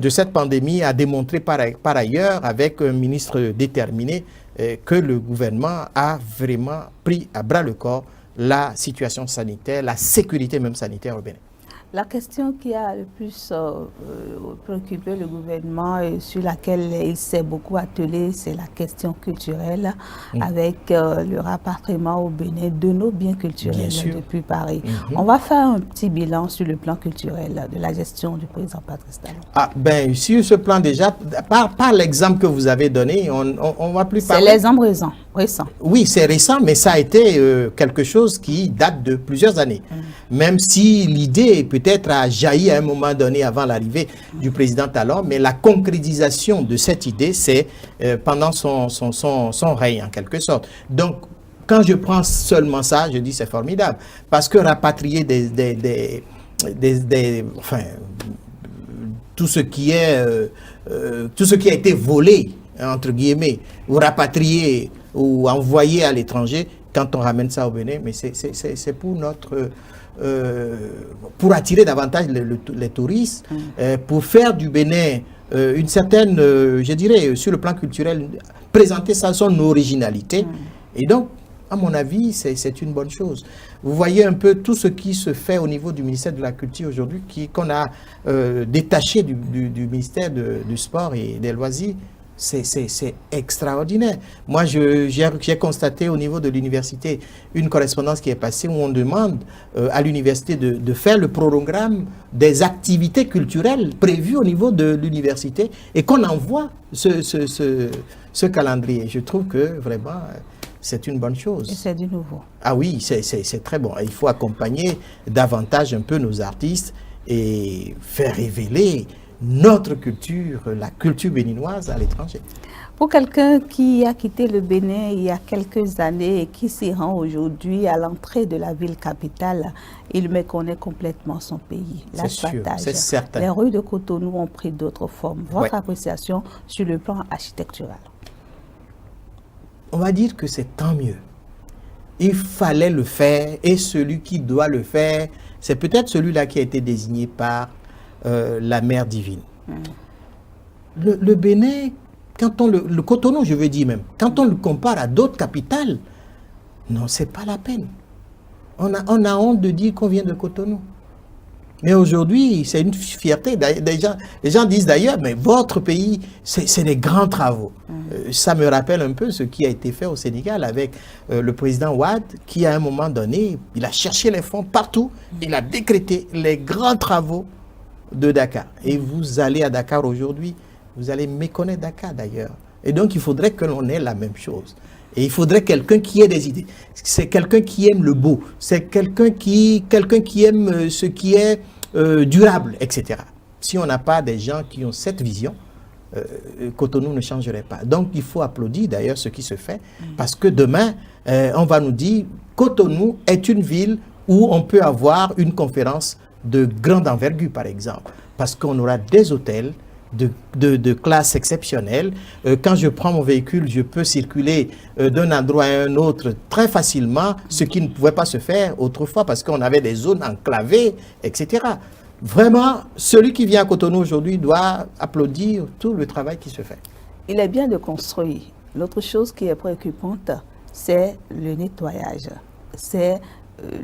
cette pandémie a démontré par ailleurs, avec un ministre déterminé, que le gouvernement a vraiment pris à bras le corps la situation sanitaire, la sécurité même sanitaire au Bénin. La question qui a le plus préoccupé le gouvernement et sur laquelle il s'est beaucoup attelé, c'est la question culturelle, avec le rapatriement au Bénin de nos biens culturels depuis Paris. On va faire un petit bilan sur le plan culturel de la gestion du président Patrice Talon. Ah, ben, sur ce plan déjà, par l'exemple que vous avez donné, on va plus parler. C'est l'exemple récent. Oui, c'est récent, mais ça a été quelque chose qui date de plusieurs années. Même si l'idée peut-être a jailli à un moment donné avant l'arrivée du président Talon, mais la concrétisation de cette idée, c'est pendant son règne en quelque sorte. Donc, quand je prends seulement ça, je dis c'est formidable. Parce que rapatrier enfin, tout ce qui a été volé, entre guillemets, ou rapatrié ou envoyé à l'étranger, quand on ramène ça au Bénin, mais c'est pour pour attirer davantage les touristes, pour faire du Bénin une certaine, je dirais, sur le plan culturel, présenter ça son originalité. Et donc, à mon avis, c'est une bonne chose. Vous voyez un peu tout ce qui se fait au niveau du ministère de la Culture aujourd'hui, qu'on a détaché du ministère du Sport et des Loisirs. C'est extraordinaire. Moi, j'ai constaté au niveau de l'université une correspondance qui est passée où on demande à l'université de faire le programme des activités culturelles prévues au niveau de l'université et qu'on envoie ce calendrier. Je trouve que vraiment, c'est une bonne chose. Et c'est du nouveau. Ah oui, c'est très bon. Il faut accompagner davantage un peu nos artistes et faire révéler notre culture, la culture béninoise à l'étranger. Pour quelqu'un qui a quitté le Bénin il y a quelques années et qui s'y rend aujourd'hui à l'entrée de la ville capitale, il méconnaît complètement son pays. C'est sûr, c'est certain. Les rues de Cotonou ont pris d'autres formes. Votre appréciation sur le plan architectural? On va dire que c'est tant mieux. Il fallait le faire et celui qui doit le faire, c'est peut-être celui-là qui a été désigné par la mère divine. Le Bénin, quand le Cotonou, je veux dire même, quand on le compare à d'autres capitales, non, c'est pas la peine. On a honte de dire qu'on vient de Cotonou. Mais aujourd'hui, c'est une fierté. Les gens disent d'ailleurs, mais votre pays, c'est des grands travaux. Ça me rappelle un peu ce qui a été fait au Sénégal avec le président Wade, qui à un moment donné, il a cherché les fonds partout, il a décrété les grands travaux de Dakar. Et vous allez à Dakar aujourd'hui, vous allez méconnaître Dakar d'ailleurs. Et donc, il faudrait que l'on ait la même chose. Et il faudrait quelqu'un qui ait des idées. C'est quelqu'un qui aime le beau. C'est quelqu'un qui aime ce qui est durable, etc. Si on n'a pas des gens qui ont cette vision, Cotonou ne changerait pas. Donc, il faut applaudir d'ailleurs ce qui se fait. Parce que demain, on va nous dire Cotonou est une ville où on peut avoir une conférence de grande envergure, par exemple. Parce qu'on aura des hôtels, de classe exceptionnelle. Quand je prends mon véhicule, je peux circuler d'un endroit à un autre très facilement, ce qui ne pouvait pas se faire autrefois parce qu'on avait des zones enclavées, etc. Vraiment, celui qui vient à Cotonou aujourd'hui doit applaudir tout le travail qui se fait. Il est bien de construire. L'autre chose qui est préoccupante, c'est le nettoyage. C'est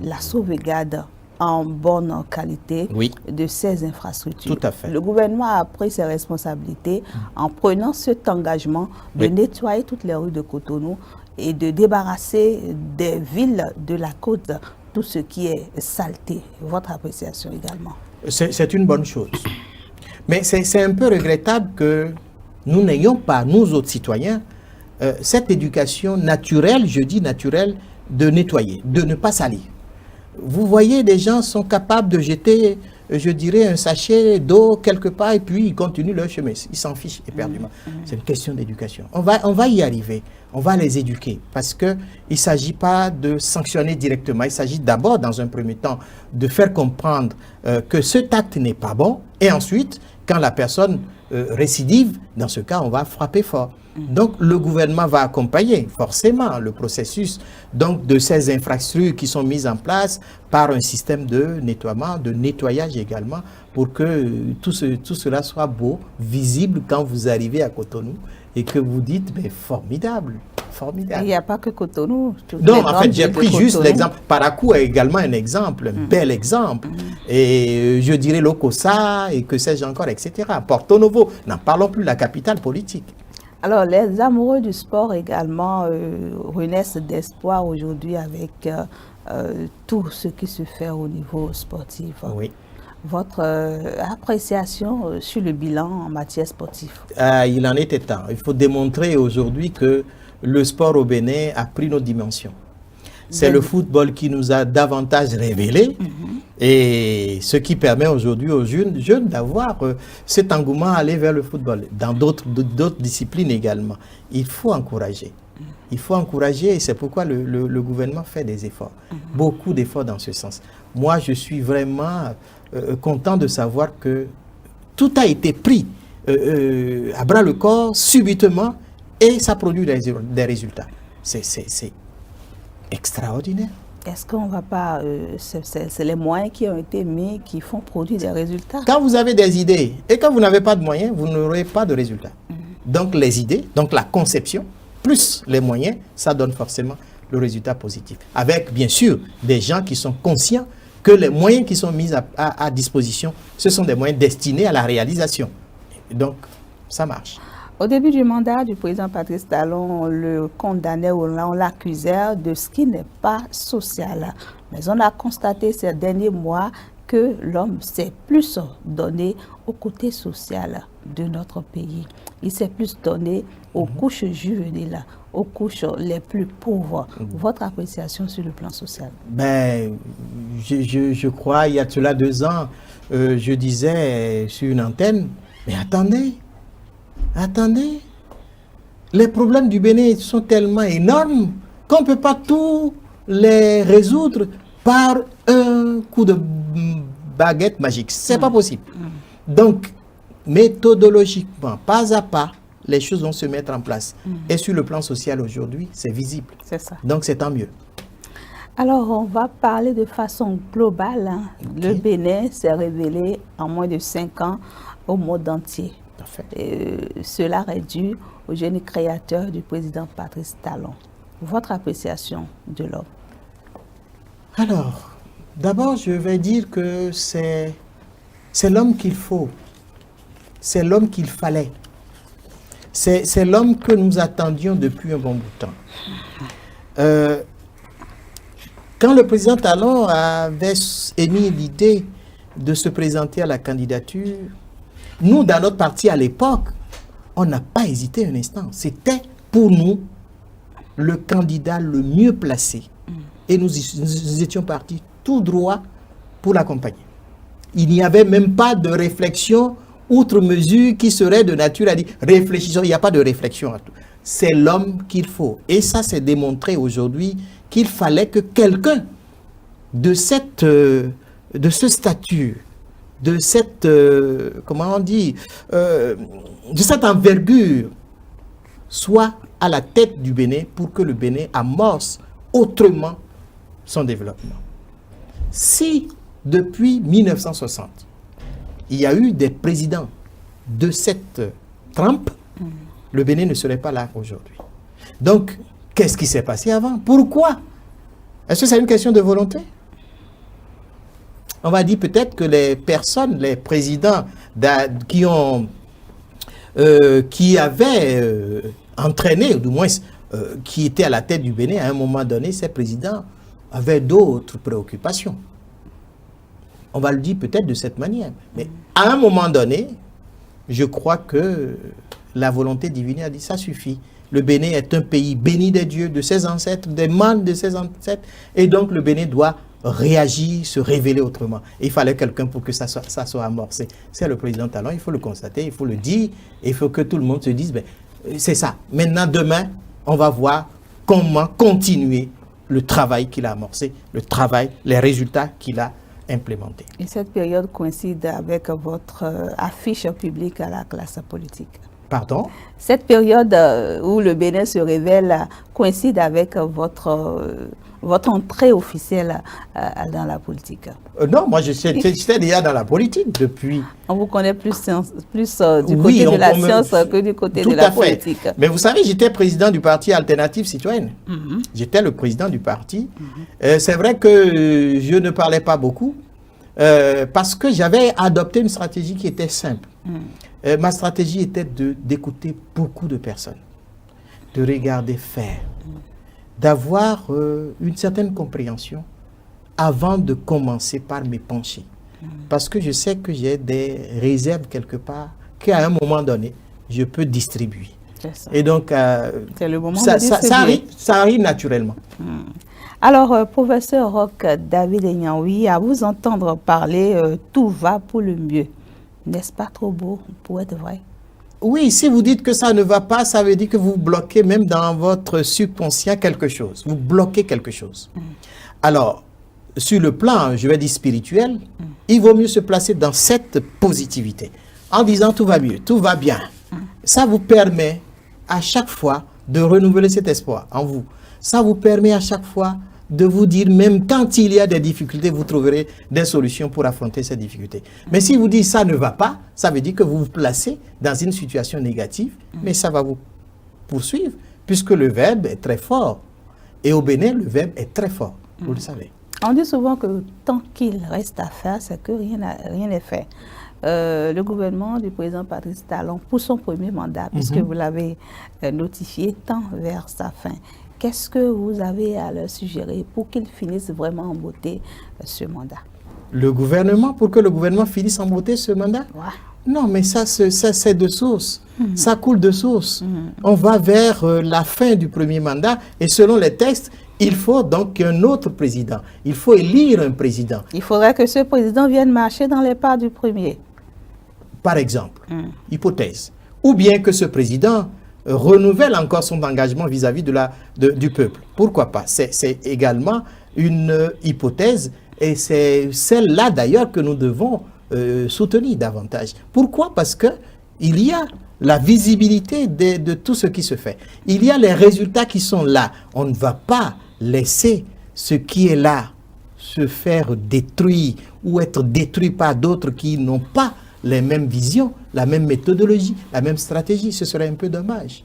la sauvegarde en bonne qualité de ces infrastructures. Tout à fait. Le gouvernement a pris ses responsabilités en prenant cet engagement de nettoyer toutes les rues de Cotonou et de débarrasser des villes de la côte tout ce qui est saleté. Votre appréciation également? C'est une bonne chose. Mais c'est un peu regrettable que nous n'ayons pas, nous autres citoyens, cette éducation naturelle, je dis naturelle, de nettoyer, de ne pas salir. Vous voyez, des gens sont capables de jeter, je dirais, un sachet d'eau quelque part et puis ils continuent leur chemin. Ils s'en fichent éperdument. C'est une question d'éducation. On va y arriver. On va les éduquer parce qu'il ne s'agit pas de sanctionner directement. Il s'agit d'abord, dans un premier temps, de faire comprendre que cet acte n'est pas bon. Et ensuite, quand la personne récidive, dans ce cas, on va frapper fort. Donc, le gouvernement va accompagner forcément le processus donc, de ces infrastructures qui sont mises en place par un système de nettoiement, de nettoyage également, pour que tout cela soit beau, visible quand vous arrivez à Cotonou et que vous dites, mais formidable, formidable. Il n'y a pas que Cotonou. Non, en fait, j'ai pris juste l'exemple. Parakou est également un exemple, un bel exemple. Et je dirais Lokossa et que sais-je encore, etc. Porto Novo, n'en parlons plus, la capitale politique. Alors, les amoureux du sport également renaissent d'espoir aujourd'hui avec tout ce qui se fait au niveau sportif. Oui. Votre appréciation sur le bilan en matière sportive? Il en était temps. Il faut démontrer aujourd'hui que le sport au Bénin a pris nos dimensions. C'est le football qui nous a davantage révélé et ce qui permet aujourd'hui aux jeunes d'avoir cet engouement à aller vers le football. Dans d'autres disciplines également. Il faut encourager. Il faut encourager et c'est pourquoi le gouvernement fait des efforts. Beaucoup d'efforts dans ce sens. Moi, je suis vraiment content de savoir que tout a été pris à bras le corps, subitement, et ça produit des résultats. C'est extraordinaire. Est-ce qu'on ne va pas... c'est les moyens qui ont été mis qui font produire des résultats? Quand vous avez des idées et quand vous n'avez pas de moyens, vous n'aurez pas de résultats. Donc les idées, donc la conception, plus les moyens, ça donne forcément le résultat positif. Avec, bien sûr, des gens qui sont conscients que les moyens qui sont mis à disposition, ce sont des moyens destinés à la réalisation. Donc, ça marche. Au début du mandat du président Patrice Talon, on le condamnait ou on l'accusait de ce qui n'est pas social. Mais on a constaté ces derniers mois que l'homme s'est plus donné au côté social de notre pays. Il s'est plus donné aux couches juvéniles, aux couches les plus pauvres. Votre appréciation sur le plan social? Ben, je crois, il y a cela 2 ans, je disais sur une antenne, mais attendez, les problèmes du Bénin sont tellement énormes qu'on ne peut pas tous les résoudre par un coup de baguette magique. Ce n'est pas possible. Donc, méthodologiquement, pas à pas, les choses vont se mettre en place. Et sur le plan social aujourd'hui, c'est visible. C'est ça. Donc, c'est tant mieux. Alors, on va parler de façon globale. Le Bénin s'est révélé en moins de 5 ans au monde entier. Cela est dû au génie créateur du président Patrice Talon. Votre appréciation de l'homme? Alors, d'abord, je vais dire que c'est l'homme qu'il faut. C'est l'homme qu'il fallait. C'est l'homme que nous attendions depuis un bon bout de temps. Quand le président Talon avait émis l'idée de se présenter à la candidature, nous, dans notre parti à l'époque, on n'a pas hésité un instant. C'était pour nous le candidat le mieux placé. Et nous étions partis tout droit pour l'accompagner. Il n'y avait même pas de réflexion outre mesure qui serait de nature à dire réfléchissons. Il n'y a pas de réflexion à tout. C'est l'homme qu'il faut. Et ça, c'est démontré aujourd'hui qu'il fallait que quelqu'un de ce statut, de cette, comment on dit, de cette envergure soit à la tête du Bénin pour que le Bénin amorce autrement son développement. Si depuis 1960, il y a eu des présidents de cette trempe, le Bénin ne serait pas là aujourd'hui. Donc, qu'est-ce qui s'est passé avant? Pourquoi? Est-ce que c'est une question de volonté? On va dire peut-être que les personnes, les présidents qui avaient entraîné, ou du moins qui étaient à la tête du Bénin, à un moment donné, ces présidents avaient d'autres préoccupations. On va le dire peut-être de cette manière. Mais à un moment donné, je crois que la volonté divine a dit ça suffit. Le Bénin est un pays béni des dieux, de ses ancêtres, des membres de ses ancêtres. Et donc le Bénin doit réagir, se révéler autrement. Et il fallait quelqu'un pour que ça soit amorcé. C'est le président Talon, il faut le constater, il faut le dire. Il faut que tout le monde se dise, ben, c'est ça. Maintenant, demain, on va voir comment continuer le travail qu'il a amorcé, le travail, les résultats qu'il a implémentés. Et cette période coïncide avec votre affiche publique à la classe politique. Pardon? Cette période où le Bénin se révèle coïncide avec votre entrée officielle dans la politique. Non, moi j'étais déjà dans la politique depuis... On vous connaît plus du côté de la science que du côté de la politique. Mais vous savez, j'étais président du parti Alternative Citoyenne. J'étais le président du parti. C'est vrai que je ne parlais pas beaucoup parce que j'avais adopté une stratégie qui était simple. Ma stratégie était d'écouter beaucoup de personnes, de regarder faire, d'avoir une certaine compréhension avant de commencer par me pencher. Parce que je sais que j'ai des réserves quelque part qu'à un moment donné, je peux distribuer. Et donc, c'est le moment de distribuer. Ça arrive naturellement. Alors, professeur Roch David Enyaoui, à vous entendre parler, tout va pour le mieux. N'est-ce pas trop beau pour être vrai? Oui, si vous dites que ça ne va pas, ça veut dire que vous bloquez même dans votre subconscient quelque chose. Vous bloquez quelque chose. Alors, sur le plan, je vais dire spirituel, il vaut mieux se placer dans cette positivité. En disant tout va mieux, tout va bien. Ça vous permet à chaque fois de renouveler cet espoir en vous. Ça vous permet à chaque fois de vous dire, même quand il y a des difficultés, vous trouverez des solutions pour affronter ces difficultés. Mais si vous dites ça ne va pas, ça veut dire que vous vous placez dans une situation négative, mais ça va vous poursuivre, puisque le verbe est très fort. Et au Bénin, le verbe est très fort, vous le savez. On dit souvent que tant qu'il reste à faire, c'est que rien n'est fait. Le gouvernement du président Patrice Talon, pour son premier mandat, puisque vous l'avez notifié, tend vers sa fin. Qu'est-ce que vous avez à leur suggérer pour qu'ils finissent vraiment en beauté ce mandat? Le gouvernement, pour que le gouvernement finisse en beauté ce mandat? Non, mais ça c'est de source. Ça coule de source. On va vers la fin du premier mandat et selon les textes, il faut donc un autre président. Il faut élire un président. Il faudrait que ce président vienne marcher dans les pas du premier. Par exemple, hypothèse. Ou bien que ce président renouvelle encore son engagement vis-à-vis du peuple. Pourquoi pas? C'est également une hypothèse et c'est celle-là d'ailleurs que nous devons soutenir davantage. Pourquoi? Parce que il y a la visibilité de tout ce qui se fait. Il y a les résultats qui sont là. On ne va pas laisser ce qui est là se faire détruire ou être détruit par d'autres qui n'ont pas les mêmes visions, la même méthodologie, la même stratégie. Ce serait un peu dommage.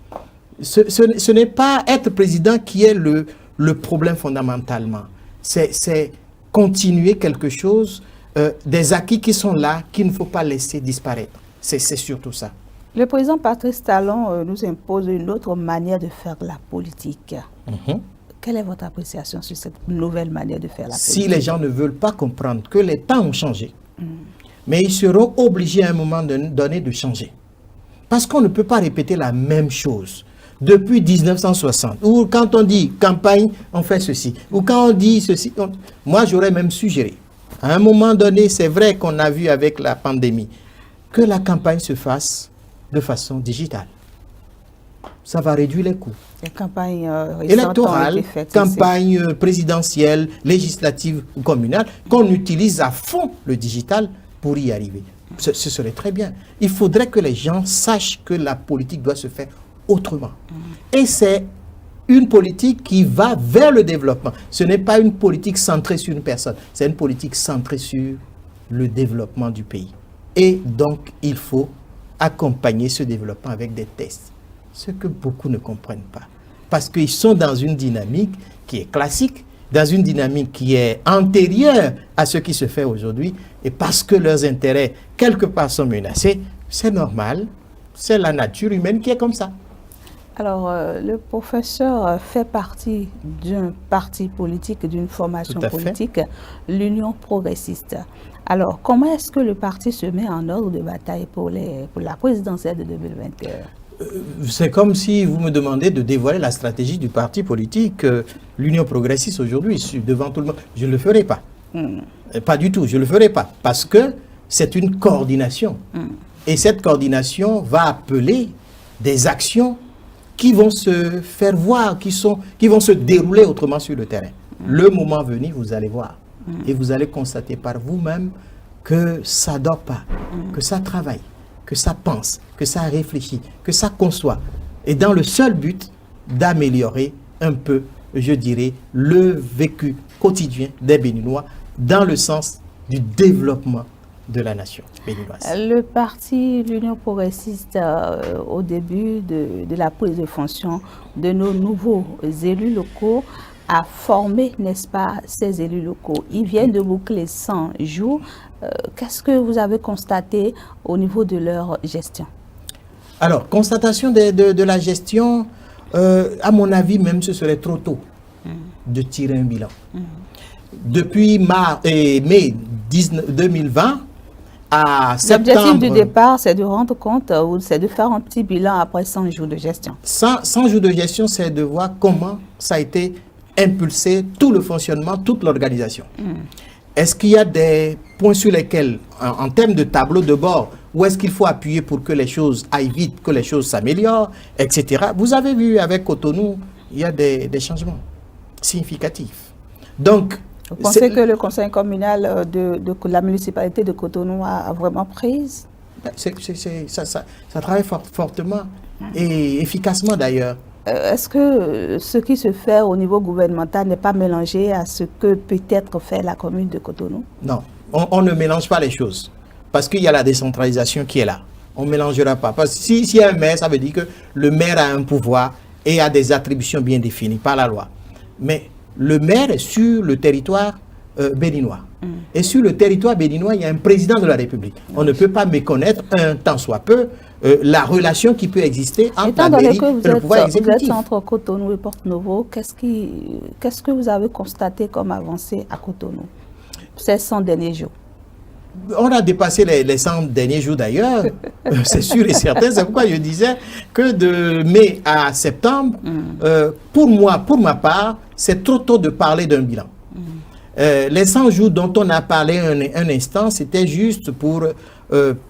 Ce n'est pas être président qui est le problème fondamentalement. C'est continuer quelque chose, des acquis qui sont là, qu'il ne faut pas laisser disparaître. C'est surtout ça. Le président Patrice Talon nous impose une autre manière de faire la politique. Quelle est votre appréciation sur cette nouvelle manière de faire la politique? Si les gens ne veulent pas comprendre que les temps ont changé, mais ils seront obligés à un moment donné de changer. Parce qu'on ne peut pas répéter la même chose. Depuis 1960, ou quand on dit campagne, on fait ceci. Ou quand on dit ceci, moi j'aurais même suggéré. À un moment donné, c'est vrai qu'on a vu avec la pandémie, que la campagne se fasse de façon digitale. Ça va réduire les coûts. Les campagnes électorales, campagnes présidentielles, législatives ou communales, qu'on utilise à fond le digital pour y arriver. Ce serait très bien. Il faudrait que les gens sachent que la politique doit se faire autrement. Et c'est une politique qui va vers le développement. Ce n'est pas une politique centrée sur une personne, c'est une politique centrée sur le développement du pays. Et donc, il faut accompagner ce développement avec des tests. Ce que beaucoup ne comprennent pas. Parce qu'ils sont dans une dynamique qui est classique, dans une dynamique qui est antérieure à ce qui se fait aujourd'hui, et parce que leurs intérêts, quelque part, sont menacés, c'est normal, c'est la nature humaine qui est comme ça. Alors, le professeur fait partie d'un parti politique, d'une formation politique, l'Union progressiste. Alors, comment est-ce que le parti se met en ordre de bataille pour la présidentielle de 2021? C'est comme si vous me demandez de dévoiler la stratégie du parti politique, l'Union progressiste aujourd'hui, devant tout le monde. Je ne le ferai pas. Pas du tout, je ne le ferai pas. Parce que c'est une coordination. Et cette coordination va appeler des actions qui vont se faire voir, qui vont se dérouler autrement sur le terrain. Le moment venu, vous allez voir. Et vous allez constater par vous-même que ça ne dort pas, que ça travaille, que ça pense, que ça réfléchit, que ça conçoit. Et dans le seul but d'améliorer un peu, je dirais, le vécu quotidien des Béninois dans le sens du développement de la nation béninoise. Le parti, l'Union progressiste, au début de la prise de fonction de nos nouveaux élus locaux, a formé, n'est-ce pas, ces élus locaux. Ils viennent de boucler 100 jours. Qu'est-ce que vous avez constaté au niveau de leur gestion? Alors, constatation de la gestion, à mon avis, même ce serait trop tôt de tirer un bilan. Depuis mai 2020 à septembre... L'objectif du départ, c'est de rendre compte ou c'est de faire un petit bilan après 100 jours de gestion. 100 jours de gestion, c'est de voir comment ça a été impulsé, tout le fonctionnement, toute l'organisation. Est-ce qu'il y a des points sur lesquels, en termes de tableau de bord, où est-ce qu'il faut appuyer pour que les choses aillent vite, que les choses s'améliorent, etc. Vous avez vu avec Cotonou, il y a des changements significatifs. Donc, vous pensez que le conseil communal de la municipalité de Cotonou a vraiment prise? Ça travaille fortement et efficacement d'ailleurs. Est-ce que ce qui se fait au niveau gouvernemental n'est pas mélangé à ce que peut-être fait la commune de Cotonou? Non, on ne mélange pas les choses. Parce qu'il y a la décentralisation qui est là. On ne mélangera pas. Parce que s'il y a un maire, ça veut dire que le maire a un pouvoir et a des attributions bien définies par la loi. Mais le maire est sur le territoire béninois. Et sur le territoire béninois, il y a un président de la République. On ne peut pas méconnaître, un tant soit peu, la relation qui peut exister entre la mairie et le pouvoir exécutif. Vous êtes entre Cotonou et Porte-Novo. Qu'est-ce que vous avez constaté comme avancée à Cotonou ces 100 derniers jours? On a dépassé les 100 derniers jours d'ailleurs, c'est sûr et certain. C'est pourquoi je disais que de mai à septembre, pour moi, pour ma part, c'est trop tôt de parler d'un bilan. Les 100 jours dont on a parlé un instant, c'était juste pour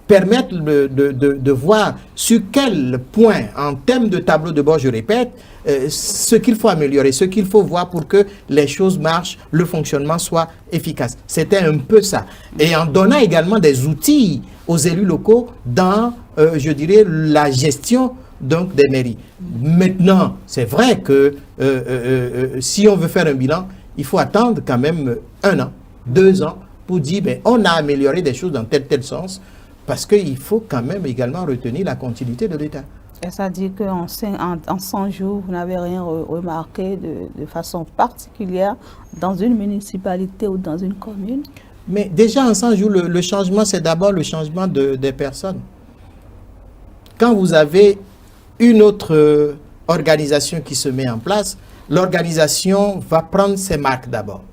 permettre de voir sur quel point, en termes de tableau de bord, je répète, ce qu'il faut améliorer, ce qu'il faut voir pour que les choses marchent, le fonctionnement soit efficace. C'était un peu ça. Et en donnant également des outils aux élus locaux dans, je dirais, la gestion donc, des mairies. Maintenant, c'est vrai que si on veut faire un bilan, il faut attendre quand même 1 an, 2 ans pour dire ben, on a amélioré des choses dans tel sens, parce qu'il faut quand même également retenir la continuité de l'État. Et ça dit qu'en 100 jours, vous n'avez rien remarqué de façon particulière dans une municipalité ou dans une commune? Mais déjà en 100 jours, le changement, c'est d'abord le changement des personnes. Quand vous avez une autre organisation qui se met en place, l'organisation va prendre ses marques d'abord.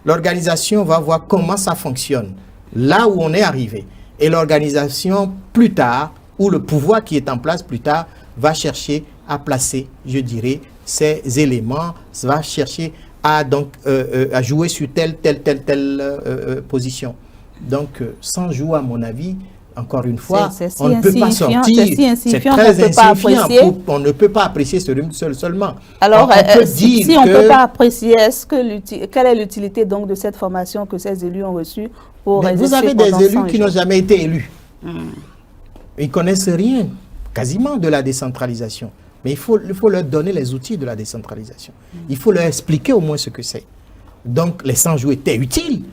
L'organisation va voir comment ça fonctionne, là où on est arrivé. Et l'organisation, plus tard, ou le pouvoir qui est en place plus tard, va chercher à placer, je dirais, ces éléments, va chercher à, donc, à jouer sur telle position. Donc, 100 jours, à mon avis, encore une fois, on ne peut pas sortir. C'est très insignifiant. On ne peut pas apprécier seulement. Alors, si on ne peut pas apprécier, quelle est l'utilité donc de cette formation que ces élus ont reçue pour Mais vous avez des élus qui n'ont jamais été élus. Ils ne connaissent rien, quasiment, de la décentralisation. Mais il faut leur donner les outils de la décentralisation. Il faut leur expliquer au moins ce que c'est. Donc, les 100 jours étaient utiles.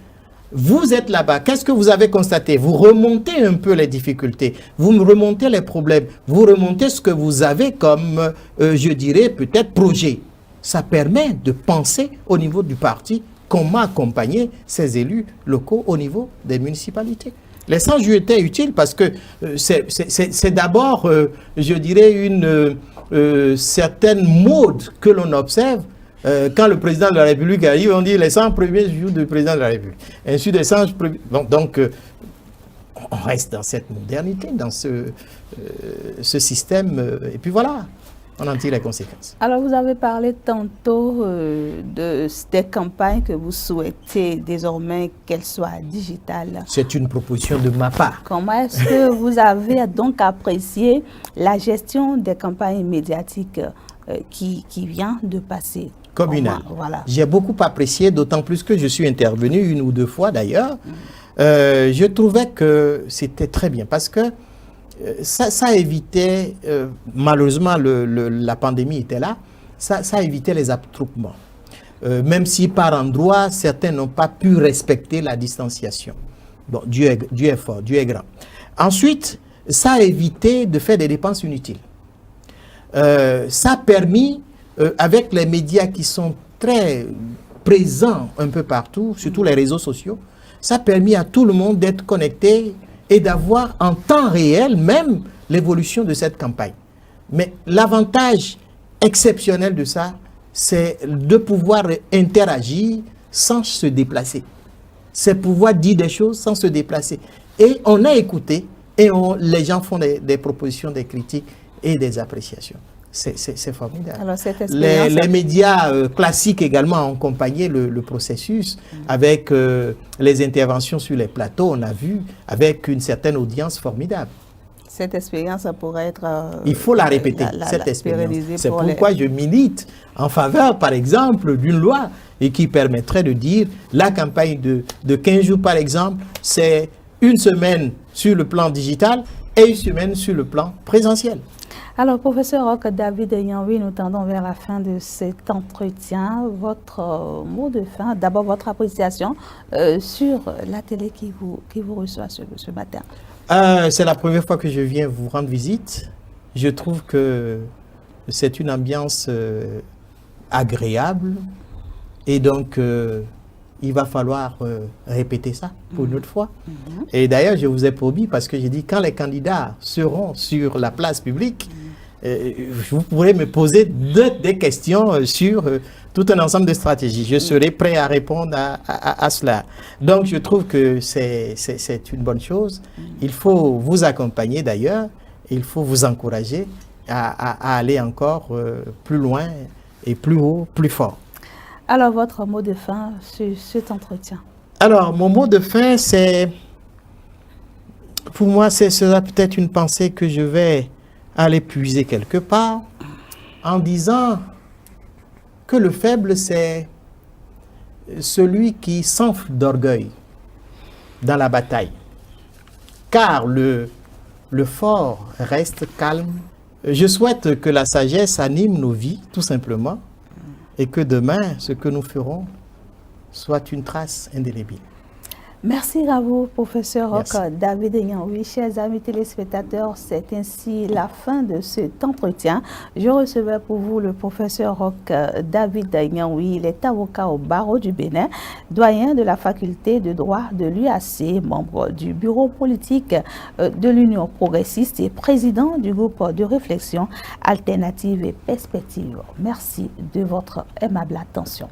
Vous êtes là-bas, qu'est-ce que vous avez constaté? Vous remontez un peu les difficultés, vous remontez les problèmes, vous remontez ce que vous avez comme, je dirais, peut-être projet. Ça permet de penser au niveau du parti comment accompagner ces élus locaux au niveau des municipalités. Les 100 jours étaient utiles parce que c'est d'abord, je dirais, une certaine mode que l'on observe. Quand le président de la République arrive, on dit les 100 premiers jours du président de la République. Ainsi des 100 premiers... Donc, on reste dans cette modernité, dans ce système. Et puis voilà, on en tire les conséquences. Alors, vous avez parlé tantôt des campagnes que vous souhaitez désormais qu'elles soient digitales. C'est une proposition de ma part. Comment est-ce que vous avez donc apprécié la gestion des campagnes médiatiques qui vient de passer? Communal. Voilà. J'ai beaucoup apprécié, d'autant plus que je suis intervenu 1 ou 2 fois d'ailleurs. Je trouvais que c'était très bien parce que ça évitait, malheureusement la pandémie était là, ça évitait les attroupements. Même si par endroits, certains n'ont pas pu respecter la distanciation. Bon, Dieu est fort, Dieu est grand. Ensuite, ça a évité de faire des dépenses inutiles. Ça a permis, avec les médias qui sont très présents un peu partout, surtout les réseaux sociaux, ça a permis à tout le monde d'être connecté et d'avoir en temps réel même l'évolution de cette campagne. Mais l'avantage exceptionnel de ça, c'est de pouvoir interagir sans se déplacer. C'est pouvoir dire des choses sans se déplacer. Et on a écouté et les gens font des propositions, des critiques et des appréciations. C'est formidable. Alors, les médias classiques également ont accompagné le processus avec les interventions sur les plateaux, on a vu, avec une certaine audience formidable. Cette expérience pourrait être... il faut la répéter, cette expérience. C'est pourquoi je milite en faveur, par exemple, d'une loi et qui permettrait de dire la campagne de 15 jours, par exemple, c'est 1 semaine sur le plan digital et 1 semaine sur le plan présentiel. Alors, professeur Roch David Yanwi, nous tendons vers la fin de cet entretien. Votre mot de fin, d'abord votre appréciation sur la télé qui vous reçoit ce matin. C'est la première fois que je viens vous rendre visite. Je trouve que c'est une ambiance agréable et donc il va falloir répéter ça pour une autre fois. Et d'ailleurs, je vous ai promis, parce que j'ai dit, quand les candidats seront sur la place publique, vous pourrez me poser des questions sur tout un ensemble de stratégies. Je serai prêt à répondre à cela. Donc, je trouve que c'est une bonne chose. Il faut vous accompagner d'ailleurs. Il faut vous encourager à aller encore plus loin et plus haut, plus fort. Alors, votre mot de fin sur cet entretien? Alors, mon mot de fin, c'est... Pour moi, ce sera peut-être une pensée que je vais aller puiser quelque part en disant que le faible, c'est celui qui s'enfle d'orgueil dans la bataille. Car le fort reste calme. Je souhaite que la sagesse anime nos vies, tout simplement, et que demain, ce que nous ferons soit une trace indélébile. Merci à vous, professeur Roch David Yanwi. Chers amis téléspectateurs, c'est ainsi la fin de cet entretien. Je recevais pour vous le professeur Roch David Yanwi. Il est avocat au barreau du Bénin, doyen de la faculté de droit de l'UAC, membre du bureau politique de l'Union progressiste et président du groupe de réflexion alternative et perspective. Merci de votre aimable attention.